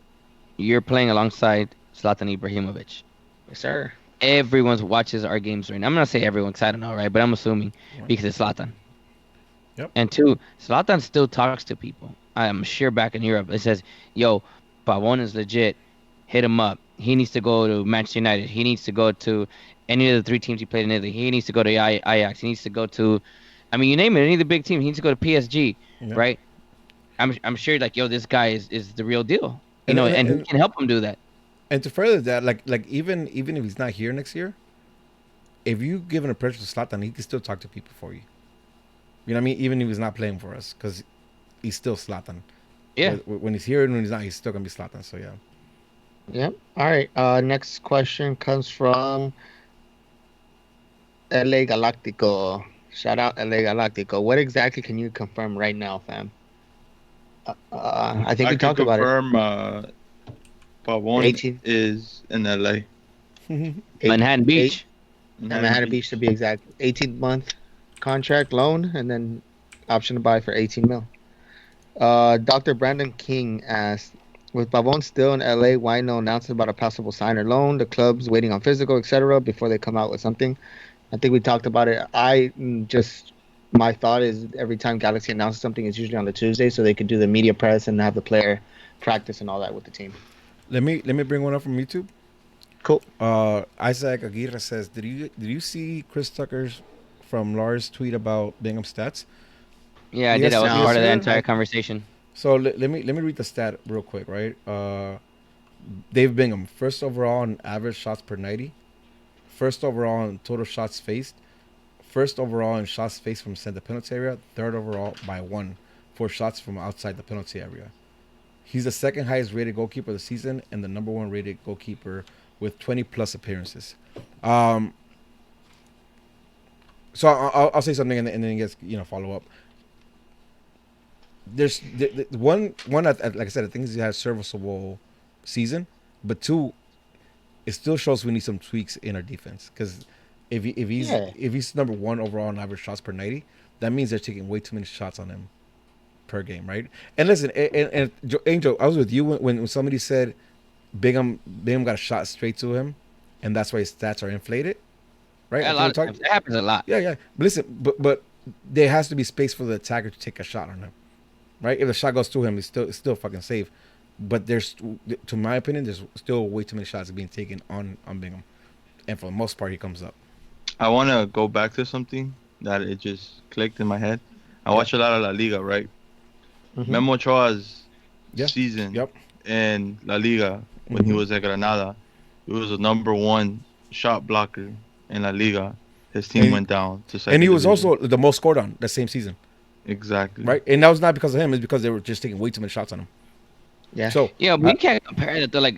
you're playing alongside Zlatan Ibrahimovic. Yes, sir. Everyone watches our games right now. I'm not saying everyone, because I don't know, right? But I'm assuming because it's Zlatan. Yep. And two, Zlatan still talks to people. I'm sure back in Europe, it says, yo, Pavon is legit. Hit him up. He needs to go to Manchester United. He needs to go to any of the 3 teams he played in Italy. He needs to go to Ajax. He needs to go to, I mean, you name it, any of the big teams. He needs to go to PSG, right? I'm sure, like, yo, this guy is the real deal. And he can help him do that. And to further that, like even if he's not here next year, if you give an approach to Zlatan, he can still talk to people for you. You know what I mean? Even if he's not playing for us, because he's still Zlatan. Yeah. When he's here and when he's not, he's still gonna be Zlatan. So yeah. Yep. All right. Next question comes from LA Galactico. Shout out LA Galactico. What exactly can you confirm right now, fam? I think we talked about it. Confirm Pavon 18. is in LA. Manhattan Beach. Manhattan Beach to be exact. 18-month contract loan and then option to buy for 18 mil. Dr. Brandon King asked, with Pavon still in LA, why no announcement about a possible sign or loan? The club's waiting on physical, etc. before they come out with something. I think we talked about it. My thought is every time Galaxy announces something, it's usually on the Tuesday, so they could do the media press and have the player practice and all that with the team. Let me bring one up from YouTube. Cool. Isaac Aguirre says, did you see Chris Tucker's from Lars tweet about Bingham stats? Yeah, I did. I was Yes, part of sir. that entire conversation. So let me read the stat real quick, right? Dave Bingham, first overall in average shots per 90, first overall in total shots faced, first overall in shots faced from center penalty area, third overall by 1 for shots from outside the penalty area. He's the second highest rated goalkeeper of the season and the number 1 rated goalkeeper with 20 plus appearances. So I'll say something and then you guys follow up. There's one like I said, I think he had a serviceable season, but 2, it still shows we need some tweaks in our defense because if he's number 1 overall in average shots per 90, that means they're taking way too many shots on him per game, right? And listen, and Angel, I was with you when somebody said Bingham got a shot straight to him, and that's why his stats are inflated, right? A lot of times. It happens a lot. Yeah. But listen, but there has to be space for the attacker to take a shot on him, right? If the shot goes to him, it's still fucking safe. But to my opinion, there's still way too many shots being taken on Bingham, and for the most part, he comes up. I want to go back to something that it just clicked in my head. I watch a lot of La Liga, right? Mm-hmm. Memo Ochoa's Yeah. season Yep. in La Liga when he was at Granada, he was the number 1 shot blocker in La Liga. his team And- went down to second. And he was division. also the most scored on that same season, exactly right? And that was not because of him; it's because they were just taking way too many shots on him. Yeah. So Yeah, but we can't compare that. Though. Like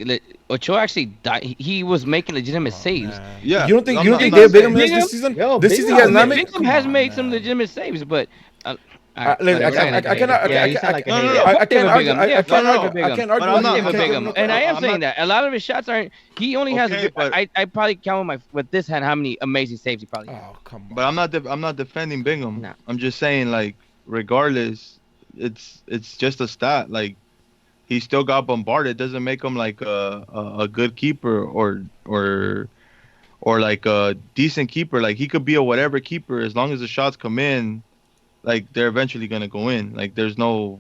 Ochoa actually died. He was making legitimate saves. Yeah, you don't think I'm you not- don't think I'm not David Bingham saying- is this season? Yo, This season he has not made. Bingham has made some legitimate saves, but. Listen, I cannot. Yeah, you sound like a No, no, hater. no. I can't argue. Bingham. Yeah, I fuck can't David argue. I Bingham. can't argue. But I'm not- David okay, Bingham. And I am I'm saying not- that a lot of his shots aren't. He only has. Okay, but- I probably count with this hand how many amazing saves he probably has. Oh come on. But I'm not defending Bingham. Nah. I'm just saying, like, regardless, it's just a stat. Like, he still got bombarded. It doesn't make him like a good keeper or like a decent keeper. Like, he could be a whatever keeper as long as the shots come in. Like, they're eventually gonna go in. Like, there's no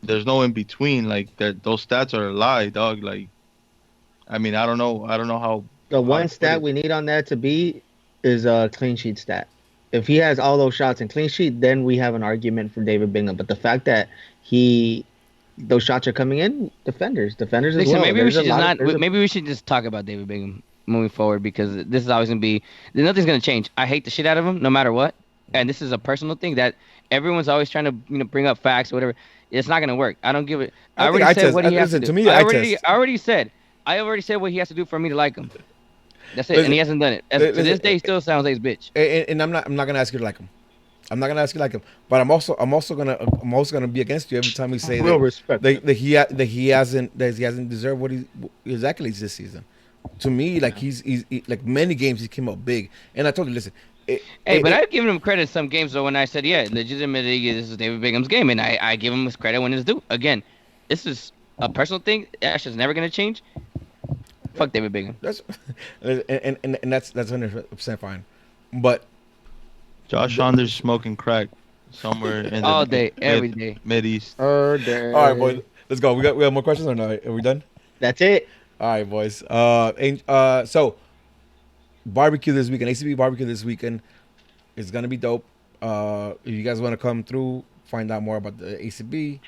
in between. Like, those stats are a lie, dog. Like, I mean, I don't know how. The how one to put stat it. we need on that to be is a clean sheet stat. If he has all those shots in clean sheet, then we have an argument for David Bingham. But the fact that those shots are coming in, defenders as Listen, well. maybe we There's should a just lot not. of- there's a- Maybe we should just talk about David Bingham moving forward because this is always gonna be. Nothing's gonna change. I hate the shit out of him, no matter what. And this is a personal thing that everyone's always trying to bring up facts or whatever. It's not gonna work. I don't give it. I already said what he has to do. I already said what he has to do for me to like him. That's it, and he hasn't done it. To this day, he still sounds like his bitch. And I'm not gonna ask you to like him. I'm not gonna ask you to like him. But I'm also gonna be against you every time we say Real respect. that he hasn't deserved what his accolades this season. To me, like he's like many games he came up big, and I told you, listen. I've given him credit some games though when I said, yeah, legitimately this is David Bingham's game, and I give him his credit when it's due. Again, this is a personal thing. That shit's never gonna change. Fuck David Bingham. That's and that's 100% fine. But Josh Saunders smoking crack somewhere in All the day, every day. Mid-East. all right, boys, let's go. We have more questions or no? Are we done? That's it. All right, boys. So barbecue this weekend, ACB barbecue this weekend is gonna be dope. If you guys want to come through, find out more about the ACB,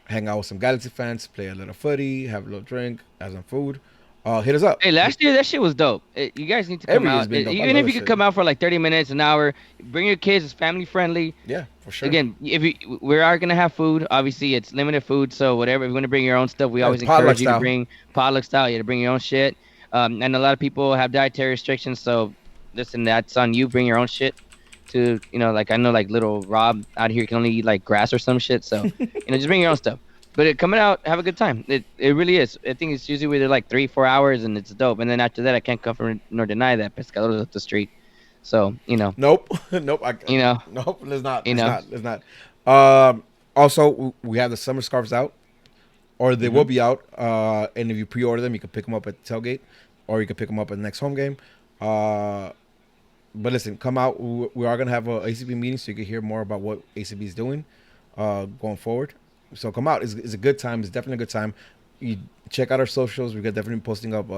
hang out with some Galaxy fans, play a little footy, have a little drink, have some food. Hit us up. Hey, last year that shit was dope. You guys need to come Every year's out. been dope. I Even love if you that could shit. come out for like 30 minutes, an hour, bring your kids. It's family friendly. Yeah, for sure. Again, we are gonna have food. Obviously, it's limited food, so whatever. If you want to bring your own stuff, we Yeah, always potluck encourage you style. to bring potluck style. Yeah, to bring your own shit. And a lot of people have dietary restrictions, so listen, that's on you. Bring your own shit. To like I know like little Rob out here can only eat like grass or some shit. So just bring your own stuff. But coming out, have a good time. It really is. I think it's usually within like 3-4 hours, and it's dope. And then after that, I can't confirm nor deny that Pescadores up the street. So Nope. Nope. Let's not. Let's not. Also, we have the summer scarves out, or they will be out. And if you pre-order them, you can pick them up at the tailgate, or you can pick them up at the next home game. But listen, come out. We are gonna have a ACB meeting, so you can hear more about what ACB is doing going forward. So come out. It's a good time. It's definitely a good time. You check out our socials. We're definitely posting up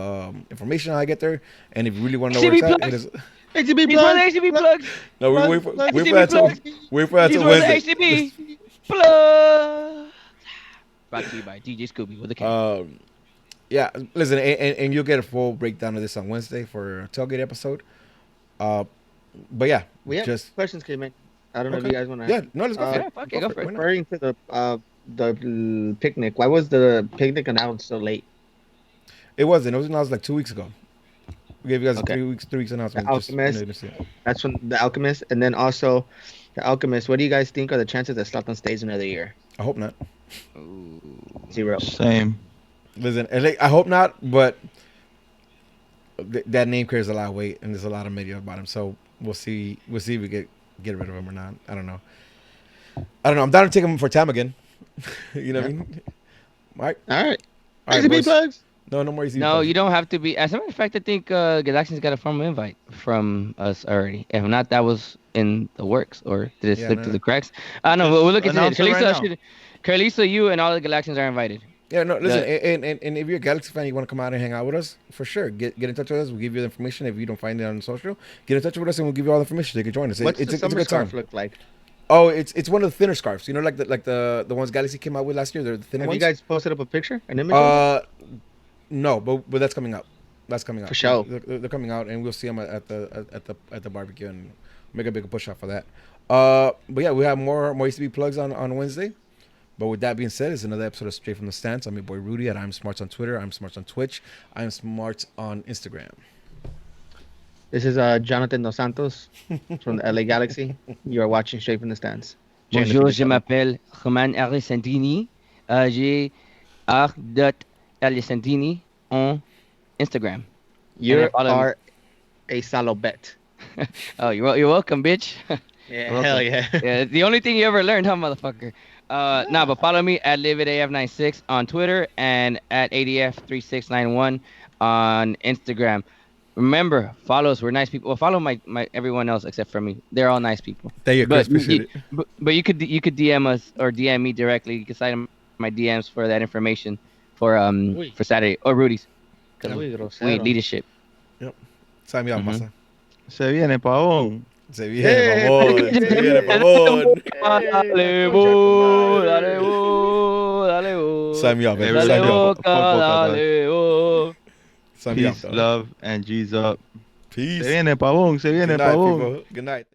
information on how to get there. And if you really want to know where ACB it's at, plugs. ACB These were the ACB plugs. no, we wait for that till These were the Wednesday. ACB plugs. Brought to you by DJ Scooby with a K. Yeah, listen, and you'll get a full breakdown of this on Wednesday for a tailgate episode. But yeah, We have just questions came in. I don't know if Okay. you guys want to. yeah, no, let's go for Yeah, it. fuck it, go for it. Why not? Referring to the picnic. Why was the picnic announced so late? It wasn't. It was announced like 2 weeks ago. We gave you guys Okay. a 3 weeks announcement. The Just, Alchemist. you know, just, yeah. That's from the Alchemist, and then also the Alchemist. What do you guys think are the chances that Stockton stays another year? I hope not. 0. Same. Listen, I hope not, but that name carries a lot of weight, and there's a lot of media about him. So we'll see. We'll see if we get rid of him or not. I don't know. I'm down to take him for Tam again. You know what I mean? Mike? All right. All right, ACB boys. plugs. No more easy. No, you don't have to be. As a matter of fact, I think Galaxian's got a formal invite from us already. If not, that was in the works, or did it Yeah, slip no, through no. the cracks? I don't know, but we're looking at Announce it. it right Carlisa, you and all the Galaxians are invited. Yeah, no, listen, and if you're a Galaxy fan, you want to come out and hang out with us, for sure. Get in touch with us. We'll give you the information. If you don't find it on social, get in touch with us, and we'll give you all the information so you can join us. What's It's the a summer good time. scarf look like? Oh, it's one of the thinner scarves. You know, like the ones Galaxy came out with last year. They're the thinner Have ones. you guys posted up a picture, an image? of it? No, but that's coming up. That's coming out. For sure. They're coming out, and we'll see them at the barbecue and make a big push out for that. But yeah, we have more USB plugs on Wednesday. But with that being said, it's another episode of Straight from the Stance. I'm your boy Rudy at I'm Smarts on Twitter. I'm Smarts on Twitch. I'm Smarts on Instagram. This is Jonathan Dos Santos from the LA Galaxy. You are watching Straight from the Stands. Bonjour, je m'appelle Roman Arisantini. J'ai r.arisantini on Instagram. You are a salobet. Oh, you're welcome, bitch. Yeah, hell yeah. Yeah, the only thing you ever learned, huh, motherfucker? But follow me at LiveItAF96 on Twitter and at ADF3691 on Instagram. Remember, follow us. We're nice people. Well, follow my everyone else except for me. They're all nice people. Thank you, Chris. Appreciate it. But you could DM us or DM me directly. You can sign in my DMs for that information for Saturday or Rudy's. Because we need leadership. Yep. Sign me up, Maza. Se viene Pavón. Se viene Pavón. Se viene Pavón. Dale, sign me up, man. Everybody Sign me up. Peace, love, and G's up. Peace. Se viene Pavón. Se viene Good night, Pavón. people. Good night.